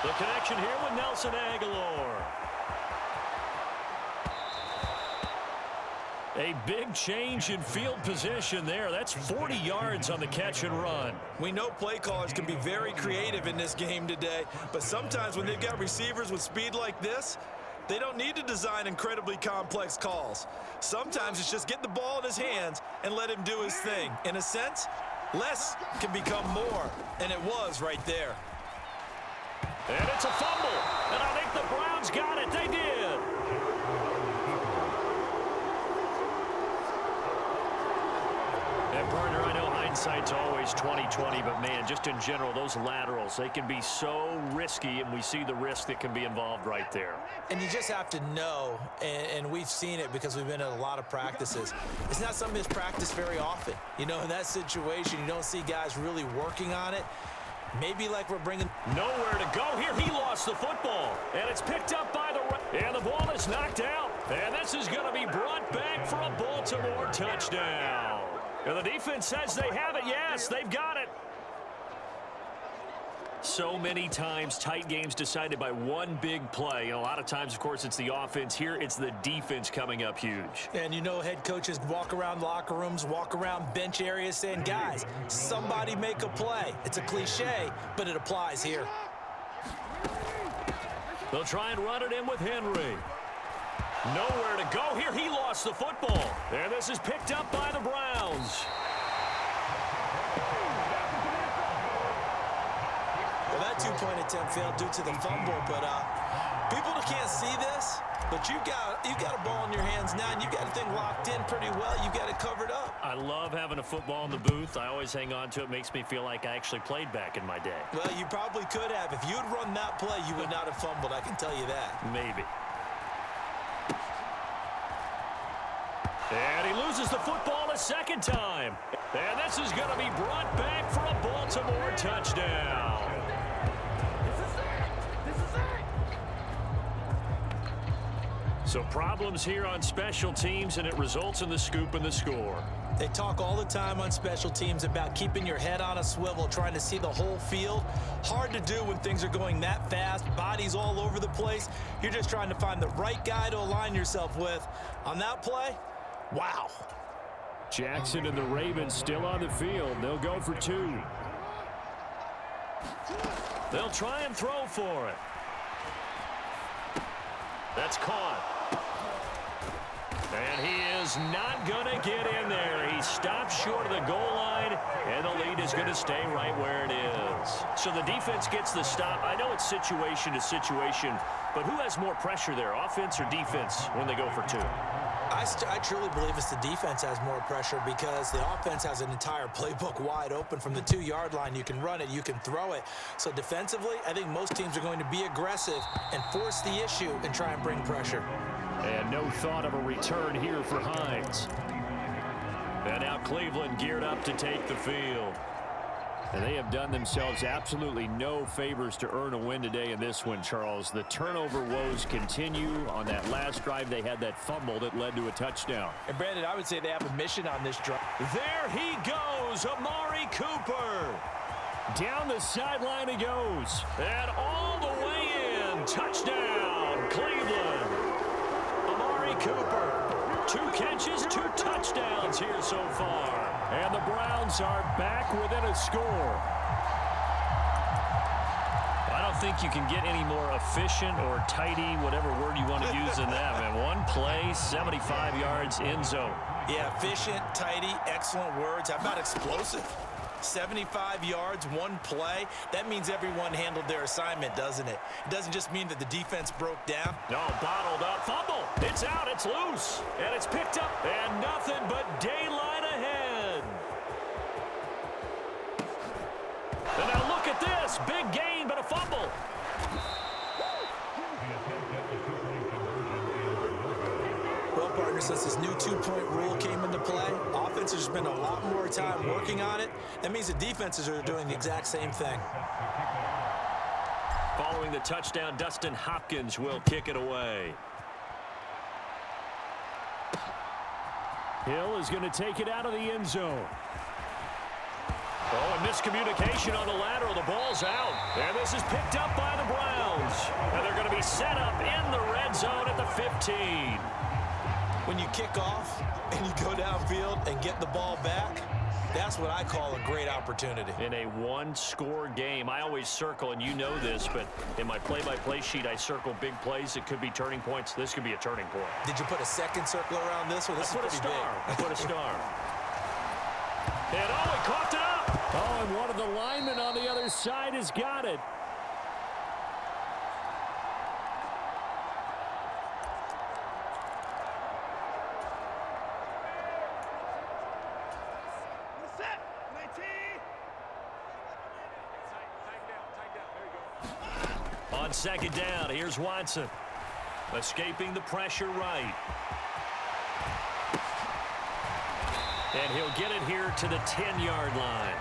The connection here with Nelson Aguilar. A big change in field position there. That's 40 yards on the catch and run. We know play callers can be very creative in this game today, but sometimes when they've got receivers with speed like this, they don't need to design incredibly complex calls. Sometimes it's just get the ball in his hands and let him do his thing. In a sense, less can become more, and it was right there. And it's a fumble, and I think the Browns got it. They did. hindsight's always 20/20, but man, just in general, those laterals, they can be so risky, and we see the risk that can be involved right there. And you just have to know, and we've seen it because we've been at a lot of practices. It's not something that's practiced very often. You know, in that situation, you don't see guys really working on it. Maybe like we're bringing... Nowhere to go here. He lost the football, and it's picked up by the... And the ball is knocked out, and this is going to be brought back for a Baltimore touchdown. And the defense says they have it. Yes, they've got it. So many times, tight games decided by one big play. A lot of times, of course, it's the offense. Here, it's the defense coming up huge. And you know, head coaches walk around locker rooms, walk around bench areas saying, guys, somebody make a play. It's a cliche, but it applies here. They'll try and run it in with Henry. Nowhere to go here. He lost the football. And this is picked up by the Browns. Well, that two-point attempt failed due to the fumble, but people can't see this, but you've got a ball in your hands now, and you've got the thing locked in pretty well. You've got it covered up. I love having a football in the booth. I always hang on to it. Makes me feel like I actually played back in my day. Well, you probably could have. If you'd run that play, you would not have fumbled, I can tell you that. Maybe. And he loses the football a second time. And this is going to be brought back for a Baltimore touchdown. So problems here on special teams, and it results in the scoop and the score. They talk all the time on special teams about keeping your head on a swivel, trying to see the whole field. Hard to do when things are going that fast, bodies all over the place. You're just trying to find the right guy to align yourself with. On that play, wow. Jackson and the Ravens still on the field. They'll go for two. They'll try and throw for it. That's caught. And he is not going to get in there. He stops short of the goal line, and the lead is going to stay right where it is. So the defense gets the stop. I know it's situation to situation, but who has more pressure there, offense or defense, when they go for two? I truly believe it's the defense has more pressure because the offense has an entire playbook wide open from the 2-yard line. You can run it, you can throw it. So defensively, I think most teams are going to be aggressive and force the issue and try and bring pressure. And no thought of a return here for Hines. And now Cleveland geared up to take the field. And they have done themselves absolutely no favors to earn a win today in this one, Charles. The turnover woes continue. On that last drive, they had that fumble that led to a touchdown. And, Brandon, I would say they have a mission on this drive. There he goes, Amari Cooper. Down the sideline he goes. And all the way in. Touchdown, Cleveland. Amari Cooper. 2 catches, 2 touchdowns here so far. And the Browns are back within a score. I don't think you can get any more efficient or tidy, whatever word you want to use in that, man. One play, 75 yards, end zone. Yeah, efficient, tidy, excellent words. How about explosive? 75 yards, 1 play. That means everyone handled their assignment, doesn't it? It doesn't just mean that the defense broke down. No, bottled up. Fumble. It's out. It's loose. And it's picked up. And nothing but daylight ahead. And now look at this. Big gain, but a fumble. Well, partner, since this new 2-point rule came into play, offenses have spent a lot more time working on it. That means the defenses are doing the exact same thing. Following the touchdown, Dustin Hopkins will kick it away. Hill is going to take it out of the end zone. Oh, a miscommunication on the lateral. The ball's out. And this is picked up by the Browns. And they're going to be set up in the red zone at the 15. When you kick off and you go downfield and get the ball back, that's what I call a great opportunity. In a 1-score game, I always circle, and you know this, but in my play-by-play sheet, I circle big plays. It could be turning points. This could be a turning point. Did you put a second circle around this one? This is pretty big. I put a star. And oh, he coughed it up. Oh, and one of the linemen on the other side has got it. On second down, here's Watson. Escaping the pressure right. And he'll get it here to the 10-yard line.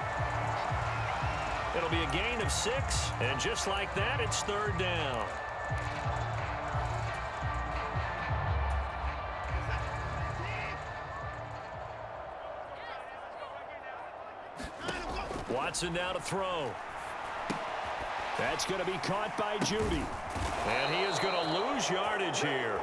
It'll be a gain of 6, and just like that, it's third down. Watson now to throw. That's going to be caught by Judy. And he is going to lose yardage here.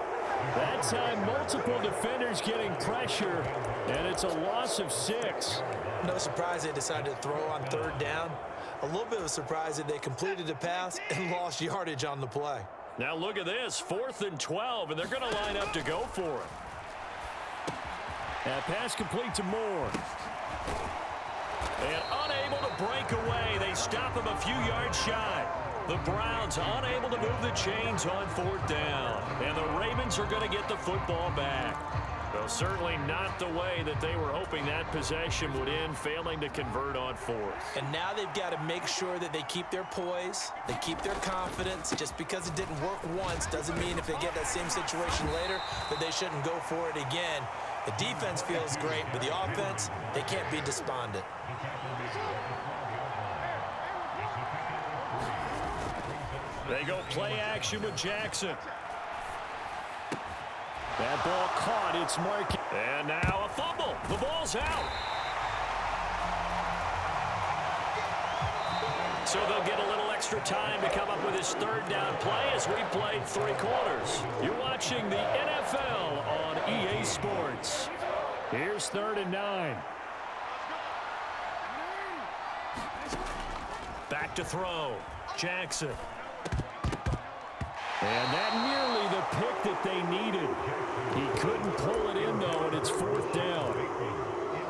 That time, multiple defenders getting pressure, and it's a loss of 6. No surprise they decided to throw on third down. A little bit of a surprise that they completed the pass and lost yardage on the play. Now look at this, 4th and 12, and they're going to line up to go for it. That pass complete to Moore. And unable to break away. They stop him a few yards shy. The Browns unable to move the chains on 4th down. And the Ravens are going to get the football back. Well, certainly not the way that they were hoping that possession would end, failing to convert on 4th. And now they've got to make sure that they keep their poise, they keep their confidence. Just because it didn't work once doesn't mean if they get that same situation later that they shouldn't go for it again. The defense feels great, but the offense, they can't be despondent. They go play action with Jackson. That ball caught. It's marking. And now a fumble. The ball's out. So they'll get a little extra time to come up with his third down play as we played 3 quarters. You're watching the NFL on EA Sports. Here's 3rd and 9. Back to throw. Jackson. And that nearly the pick that they needed. He couldn't pull it in, though, and it's 4th down.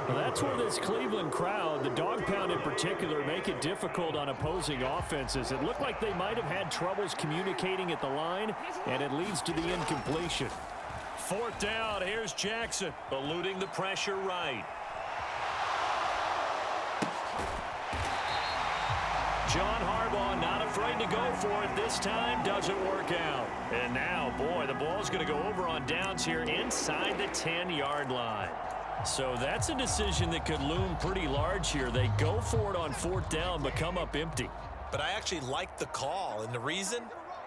Well, that's where this Cleveland crowd, the dog pound in particular, make it difficult on opposing offenses. It looked like they might have had troubles communicating at the line, and it leads to the incompletion. 4th down, here's Jackson, eluding the pressure right. John Harbaugh not afraid to go for it this time. Doesn't work out. And now, boy, the ball's going to go over on downs here inside the 10-yard line. So that's a decision that could loom pretty large here. They go for it on 4th down, but come up empty. But I actually like the call, and the reason?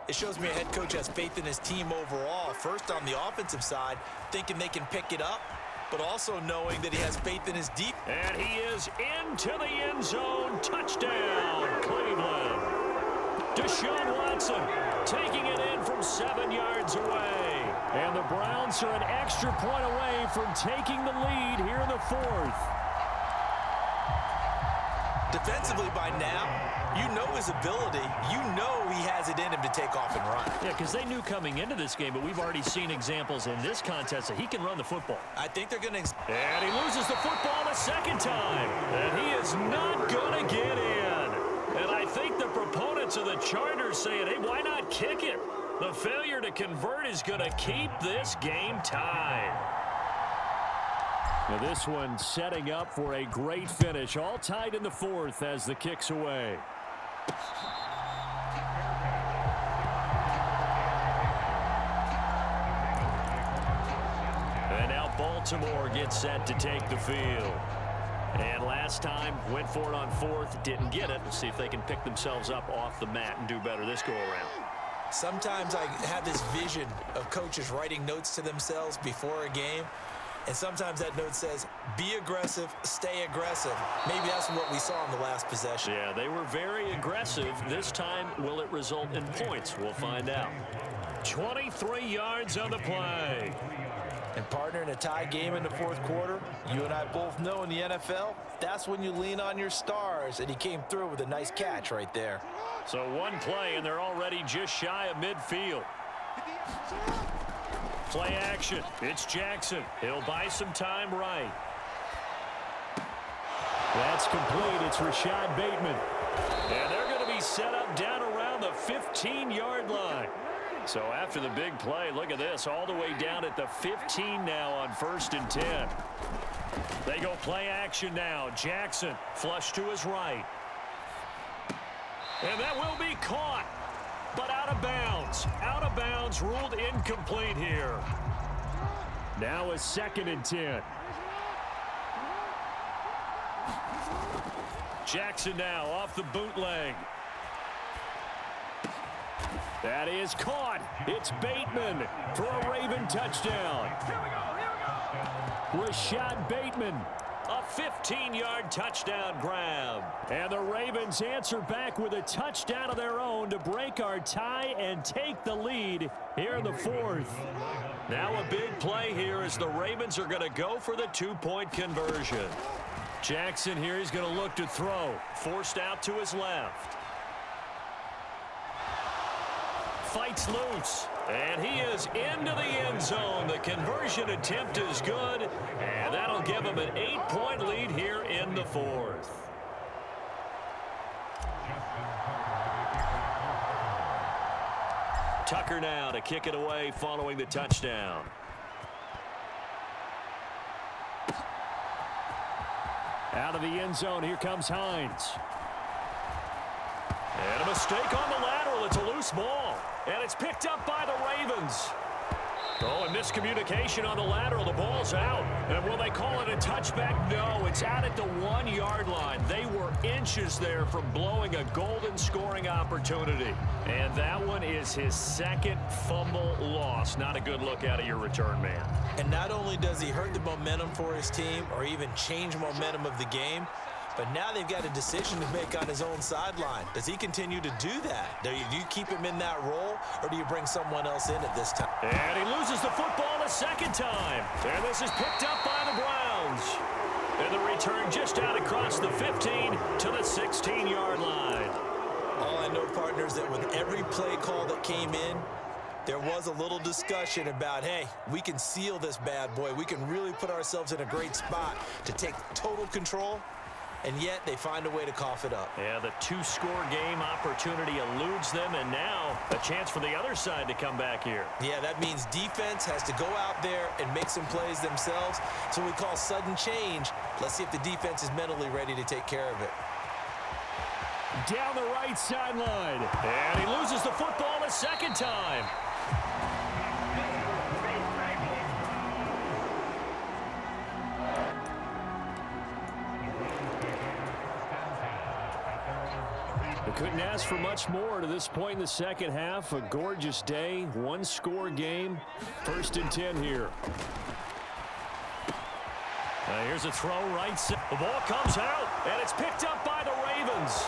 It shows me a head coach has faith in his team overall. First on the offensive side, thinking they can pick it up, but also knowing that he has faith in his deep. And he is into the end zone. Touchdown, Cleveland. Deshaun Watson taking it in from 7 yards away. And the Browns are an extra point away from taking the lead here in the 4th. Defensively by now, you know his ability. You know he has it in him to take off and run. Yeah, because they knew coming into this game, but we've already seen examples in this contest that he can run the football. I think they're going to... And he loses the football a second time. And he is not going to get in. And I think the proponents of the Chargers saying, hey, why not kick it? The failure to convert is going to keep this game tied. Now this one setting up for a great finish. All tied in the 4th as the kick's away. And now Baltimore gets set to take the field. And last time, went for it on 4th, didn't get it. Let's see if they can pick themselves up off the mat and do better this go-around. Sometimes I have this vision of coaches writing notes to themselves before a game. And sometimes that note says, be aggressive, stay aggressive. Maybe that's what we saw in the last possession. Yeah, they were very aggressive. This time, will it result in points? We'll find out. 23 yards on the play. And partner, in a tie game in the 4th quarter, you and I both know in the NFL, that's when you lean on your stars. And he came through with a nice catch right there. So one play, and they're already just shy of midfield. Play action. It's Jackson. He'll buy some time right. That's complete. It's Rashad Bateman. And they're going to be set up down around the 15-yard line. So after the big play, look at this, all the way down at the 15 now on 1st and 10. They go play action now. Jackson flush to his right. And that will be caught, but out of is out of bounds, ruled incomplete here. Now a 2nd and 10. Jackson now off the bootleg. That is caught. It's Bateman for a Raven touchdown. Rashad Bateman, a 15-yard touchdown grab. And the Ravens answer back with a touchdown of their own to break our tie and take the lead here in the 4th. Now a big play here as the Ravens are going to go for the 2-point conversion. Jackson here, he's going to look to throw. Forced out to his left. Fights loose. And he is into the end zone. The conversion attempt is good. And that'll give him an 8-point lead here in the 4th. Tucker now to kick it away following the touchdown. Out of the end zone, here comes Hines. And a mistake on the lateral. It's a loose ball. And it's picked up by the Ravens. Oh, and miscommunication on the lateral. The ball's out. And will they call it a touchback? No, it's out at the 1-yard line. They were inches there from blowing a golden scoring opportunity. And that one is his 2nd fumble loss. Not a good look out of your return man. And not only does he hurt the momentum for his team or even change momentum of the game, but now they've got a decision to make on his own sideline. Does he continue to do that? Do you keep him in that role, or do you bring someone else in at this time? And he loses the football a 2nd time. And this is picked up by the Browns. And the return just out across the 15 to the 16-yard line. All I know, partners, that with every play call that came in, there was a little discussion about, hey, we can seal this bad boy. We can really put ourselves in a great spot to take total control. And yet they find a way to cough it up. Yeah, the 2-score game opportunity eludes them, and now a chance for the other side to come back here. Yeah, that means defense has to go out there and make some plays themselves. So we call sudden change. Let's see if the defense is mentally ready to take care of it. Down the right sideline. And he loses the football a 2nd time. Couldn't ask for much more to this point in the 2nd half. A gorgeous day, 1-score game. 1st and 10 here. Here's a throw right side. The ball comes out, and it's picked up by the Ravens.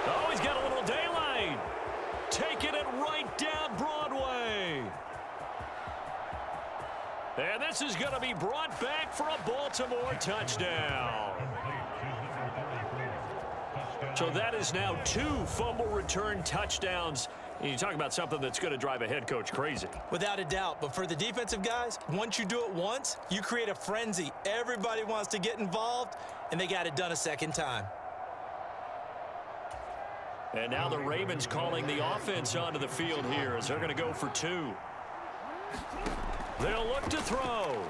Oh, he's got a little daylight. Taking it right down Broadway. And this is going to be brought back for a Baltimore touchdown. So that is now 2 fumble return touchdowns. You talk about something that's going to drive a head coach crazy. Without a doubt. But for the defensive guys, once you do it once, you create a frenzy. Everybody wants to get involved, and they got it done a 2nd time. And now the Ravens calling the offense onto the field here as they're going to go for 2. They'll look to throw.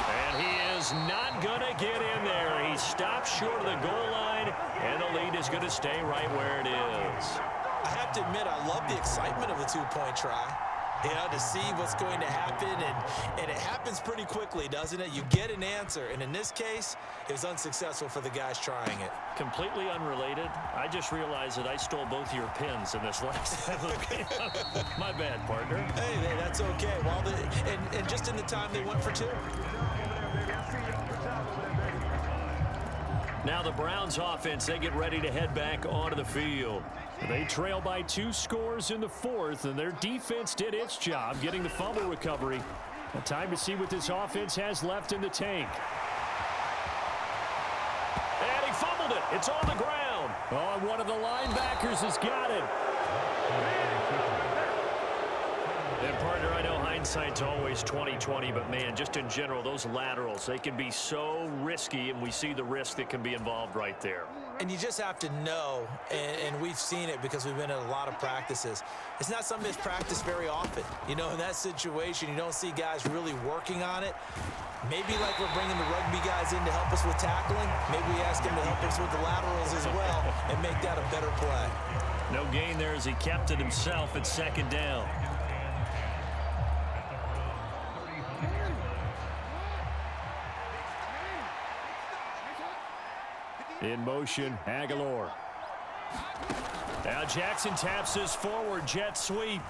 And he is not going to get in there. He stops short of the goal line, and the lead is going to stay right where it is. I have to admit, I love the excitement of a 2-point try. You know, to see what's going to happen, and it happens pretty quickly, doesn't it? You get an answer, and in this case, it was unsuccessful for the guys trying it. Completely unrelated. I just realized that I stole both of your pins in this last game. My bad, partner. Hey, that's okay. Well, and just in the time they went for 2. Now the Browns offense, they get ready to head back onto the field. They trail by 2 scores in the 4th, and their defense did its job getting the fumble recovery. A time to see what this offense has left in the tank. And he fumbled it. It's on the ground. Oh, one of the linebackers has got it. And partner, I know hindsight's always 20/20, but man, just in general, those laterals, they can be so risky, and we see the risk that can be involved right there. And you just have to know, and we've seen it because we've been in a lot of practices. It's not something that's practiced very often. You know, in that situation, you don't see guys really working on it. Maybe like we're bringing the rugby guys in to help us with tackling. Maybe we ask them to help us with the laterals as well and make that a better play. No gain there as he kept it himself at second down. In motion, Aguilar. Now Jackson taps his forward jet sweep.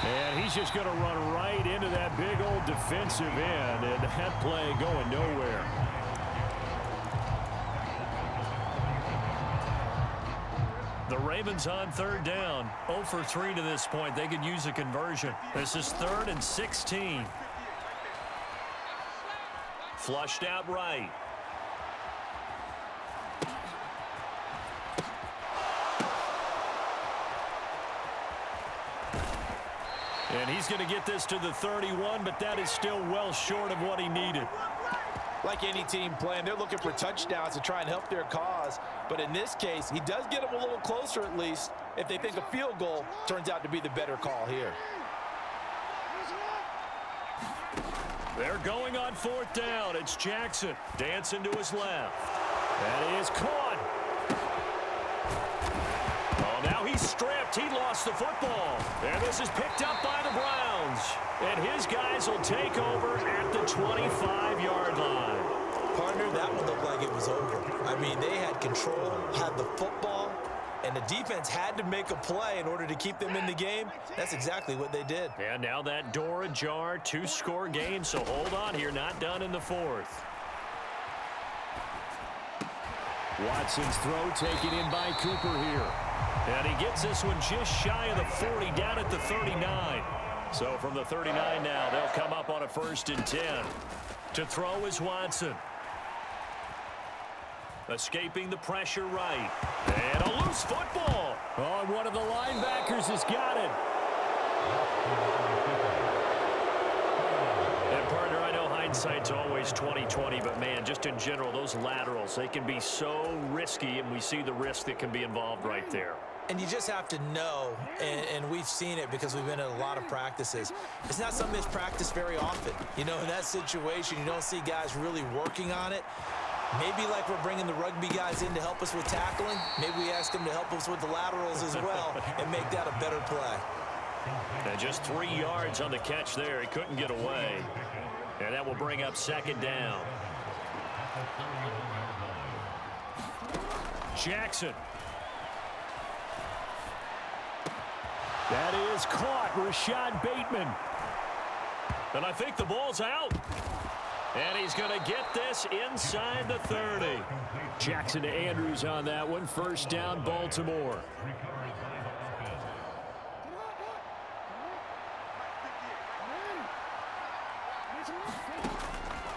And he's just going to run right into that big old defensive end, and that play going nowhere. The Ravens on third down. 0 for 3 to this point. They could use a conversion. This is 3rd and 16. Flushed out right. And he's going to get this to the 31, but that is still well short of what he needed. Like any team playing, they're looking for touchdowns to try and help their cause. But in this case, he does get them a little closer at least if they think a field goal turns out to be the better call here. They're going on 4th down. It's Jackson dancing to his left. That is caught. Oh, now he's stripped. He lost the football. And this is picked up by the Browns. And his guys will take over at the 25-yard line. Partner, that one looked like it was over. I mean, they had control, had the football, and the defense had to make a play in order to keep them in the game. That's exactly what they did. And now that door ajar, 2-score game, so hold on here, not done in the 4th. Watson's throw taken in by Cooper here. And he gets this one just shy of the 40, down at the 39. So from the 39 now, they'll come up on a 1st and 10. To throw is Watson. Escaping the pressure right. And a loose football. Oh, and one of the linebackers has got it. And partner, I know hindsight's always 20/20, but man, just in general, those laterals, they can be so risky, and we see the risk that can be involved right there. And you just have to know, and we've seen it because we've been in a lot of practices. It's not something that's practiced very often. You know, in that situation, you don't see guys really working on it. Maybe like we're bringing the rugby guys in to help us with tackling. Maybe we ask them to help us with the laterals as well and make that a better play. And just 3 yards on the catch there. He couldn't get away. And that will bring up 2nd down. Jackson. That is caught. Rashad Bateman. And I think the ball's out. And he's going to get this inside the 30. Jackson to Andrews on that one. 1st down, Baltimore.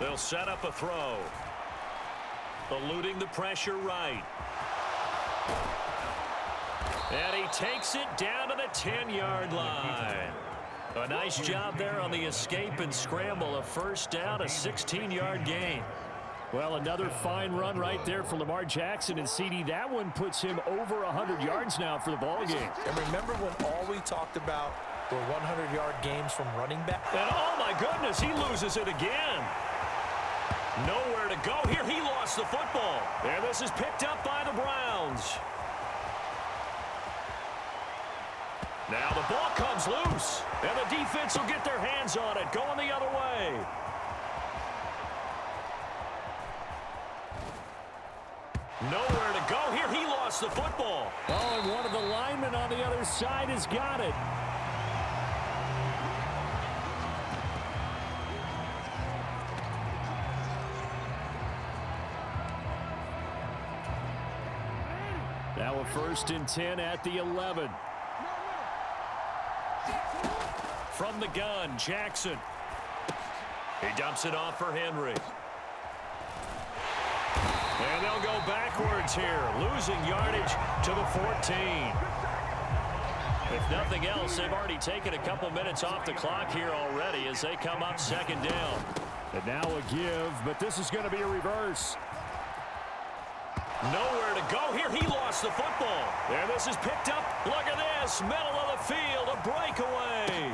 They'll set up a throw. Eluding the pressure right. And he takes it down to the 10-yard line. A nice job there on the escape and scramble. A 1st down, a 16-yard gain. Well, another fine run right there for Lamar Jackson. And CD, that one puts him over 100 yards now for the ball game. And remember when all we talked about were 100-yard games from running back? And oh my goodness, he loses it again. Nowhere to go here. He lost the football. And this is picked up by the Browns. Now the ball comes loose, and the defense will get their hands on it, going the other way. Nowhere to go here. He lost the football. Oh, and one of the linemen on the other side has got it. Now a 1st and 10 at the 11. From the gun, Jackson. He dumps it off for Henry. And they'll go backwards here, losing yardage to the 14. If nothing else, they've already taken a couple minutes off the clock here already as they come up second down. And now a give, but this is going to be a reverse. Nowhere to go here. He lost the football. And this is picked up. Look at this. Middle of the field. A breakaway.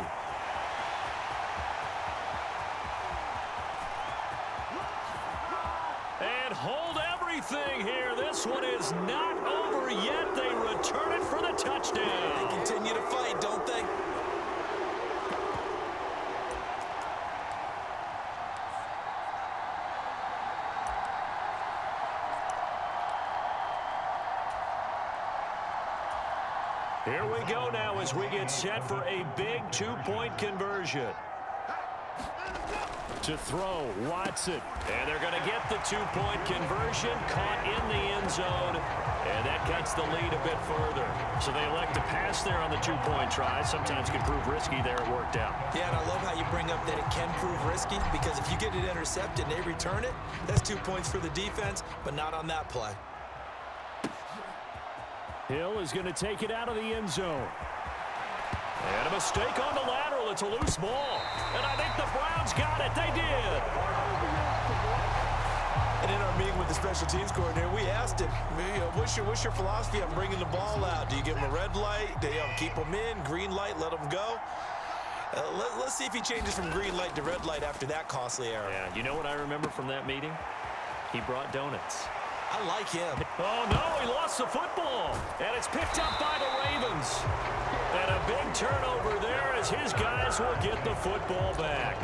And hold everything here. This one is not over yet. They return it for the touchdown. They continue to fight, don't they? Here we go now as we get set for a big two-point conversion. To throw, Watson. And they're going to get the two-point conversion, caught in the end zone, and that cuts the lead a bit further. So they elect to pass there on the two-point try. Sometimes can prove risky there. It worked out. Yeah, and I love how you bring up that it can prove risky because if you get it intercepted and they return it, that's 2 points for the defense, but not on that play. Hill is going to take it out of the end zone. And a mistake on the lateral. It's a loose ball. And I think the Browns got it. They did. And in our meeting with the special teams coordinator, we asked him, what's your philosophy on bringing the ball out? Do you give him a red light? Do you keep him in? Green light, let him go? Let's see if he changes from green light to red light after that costly error. Yeah, you know what I remember from that meeting? He brought donuts. I like him. Oh, no, he lost the football. And it's picked up by the Ravens. And a big turnover there as his guys will get the football back.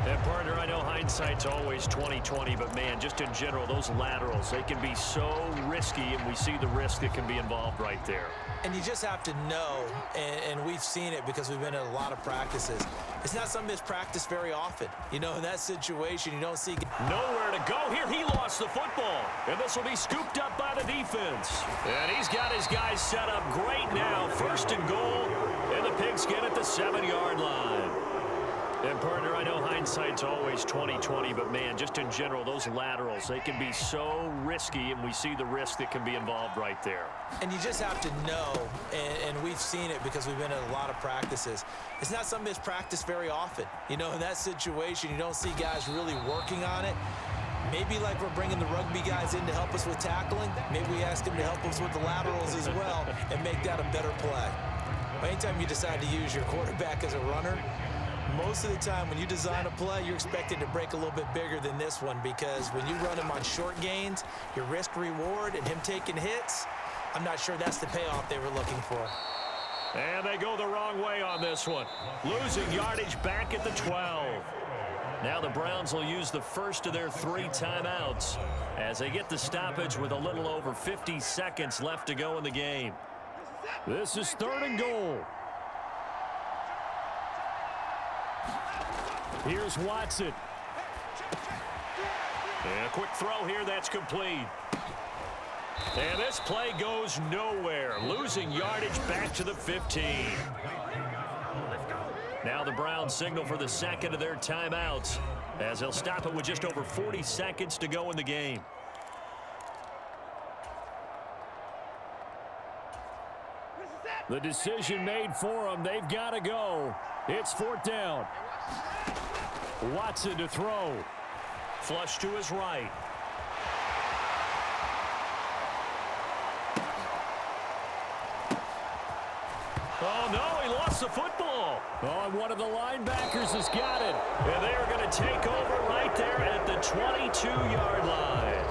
And, partner, I know hindsight's always 20/20, but, man, just in general, those laterals, they can be so risky, and we see the risk that can be involved right there. And you just have to know, and we've seen it because we've been at a lot of practices. It's not something that's practiced very often. You know, in that situation, you don't see... Nowhere to go here. He lost the football. And this will be scooped up by the defense. And he's got his guys set up great now. First and goal. And the Pigskin at the 7-yard line. And, partner, I know hindsight's always 20/20, but, man, just in general, those laterals, they can be so risky, and we see the risk that can be involved right there. And you just have to know, and we've seen it because we've been at a lot of practices. It's not something that's practiced very often. You know, in that situation, you don't see guys really working on it. Maybe like we're bringing the rugby guys in to help us with tackling. Maybe we ask them to help us with the laterals as well and make that a better play. Anytime you decide to use your quarterback as a runner, most of the time when you design a play, you're expected to break a little bit bigger than this one because when you run him on short gains, your risk-reward and him taking hits, I'm not sure that's the payoff they were looking for. And they go the wrong way on this one. Losing yardage back at the 12. Now the Browns will use the first of their 3 timeouts as they get the stoppage with a little over 50 seconds left to go in the game. This is 3rd and goal. Here's Watson. And a quick throw here, that's complete. And this play goes nowhere. Losing yardage back to the 15. Now the Browns signal for the second of their timeouts as they'll stop it with just over 40 seconds to go in the game. The decision made for them. They've got to go. It's 4th down. Watson to throw. Flush to his right. Oh, no, he lost the football. Oh, and one of the linebackers has got it. And they are going to take over right there at the 22-yard line.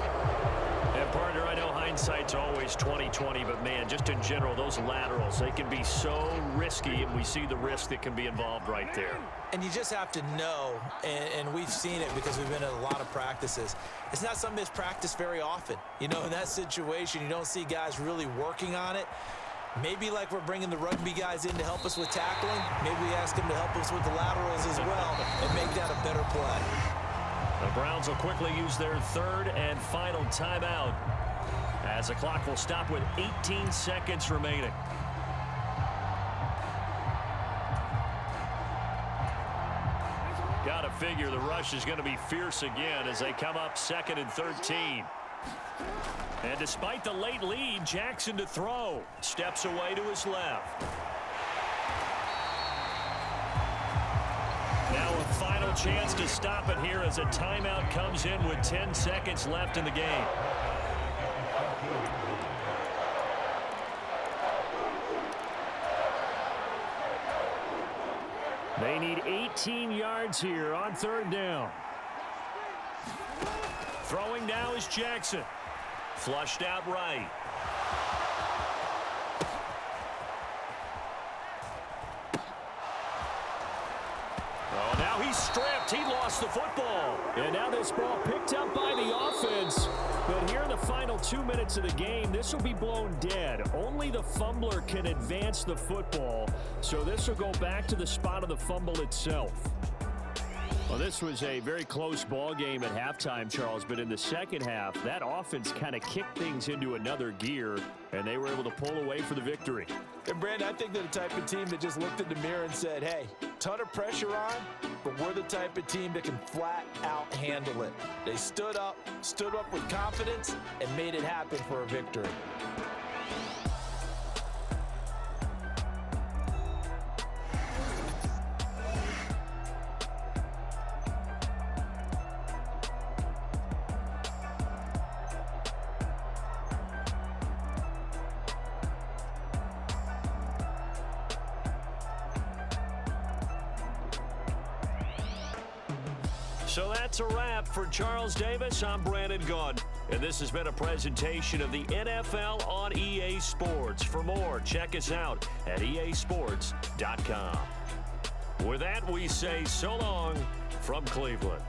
And, partner, I know hindsight's always 20/20, but, man, just in general, those laterals, they can be so risky, and we see the risk that can be involved right there. And you just have to know, and we've seen it because we've been at a lot of practices. It's not something that's practiced very often. You know, in that situation, you don't see guys really working on it. Maybe like we're bringing the rugby guys in to help us with tackling. Maybe we ask them to help us with the laterals as well and make that a better play. The Browns will quickly use their 3rd and final timeout as the clock will stop with 18 seconds remaining. Got to figure the rush is going to be fierce again as they come up 2nd and 13. And despite the late lead, Jackson to throw. Steps away to his left. final chance to stop it here as a timeout comes in with 10 seconds left in the game. They need 18 yards here on 3rd down. Throwing now is Jackson. Flushed out right. Oh, now he's stripped. He lost the football. And now this ball picked up by the offense. But here in the final 2 minutes of the game, this will be blown dead. Only the fumbler can advance the football. So this will go back to the spot of the fumble itself. Well, this was a very close ball game at halftime, Charles, but in the second half, that offense kind of kicked things into another gear, and they were able to pull away for the victory. And, Brandon, I think they're the type of team that just looked in the mirror and said, hey, ton of pressure on, but we're the type of team that can flat out handle it. They stood up with confidence, and made it happen for a victory. So that's a wrap for Charles Davis. I'm Brandon Gunn, and this has been a presentation of the NFL on EA Sports. For more, check us out at easports.com. With that, we say so long from Cleveland.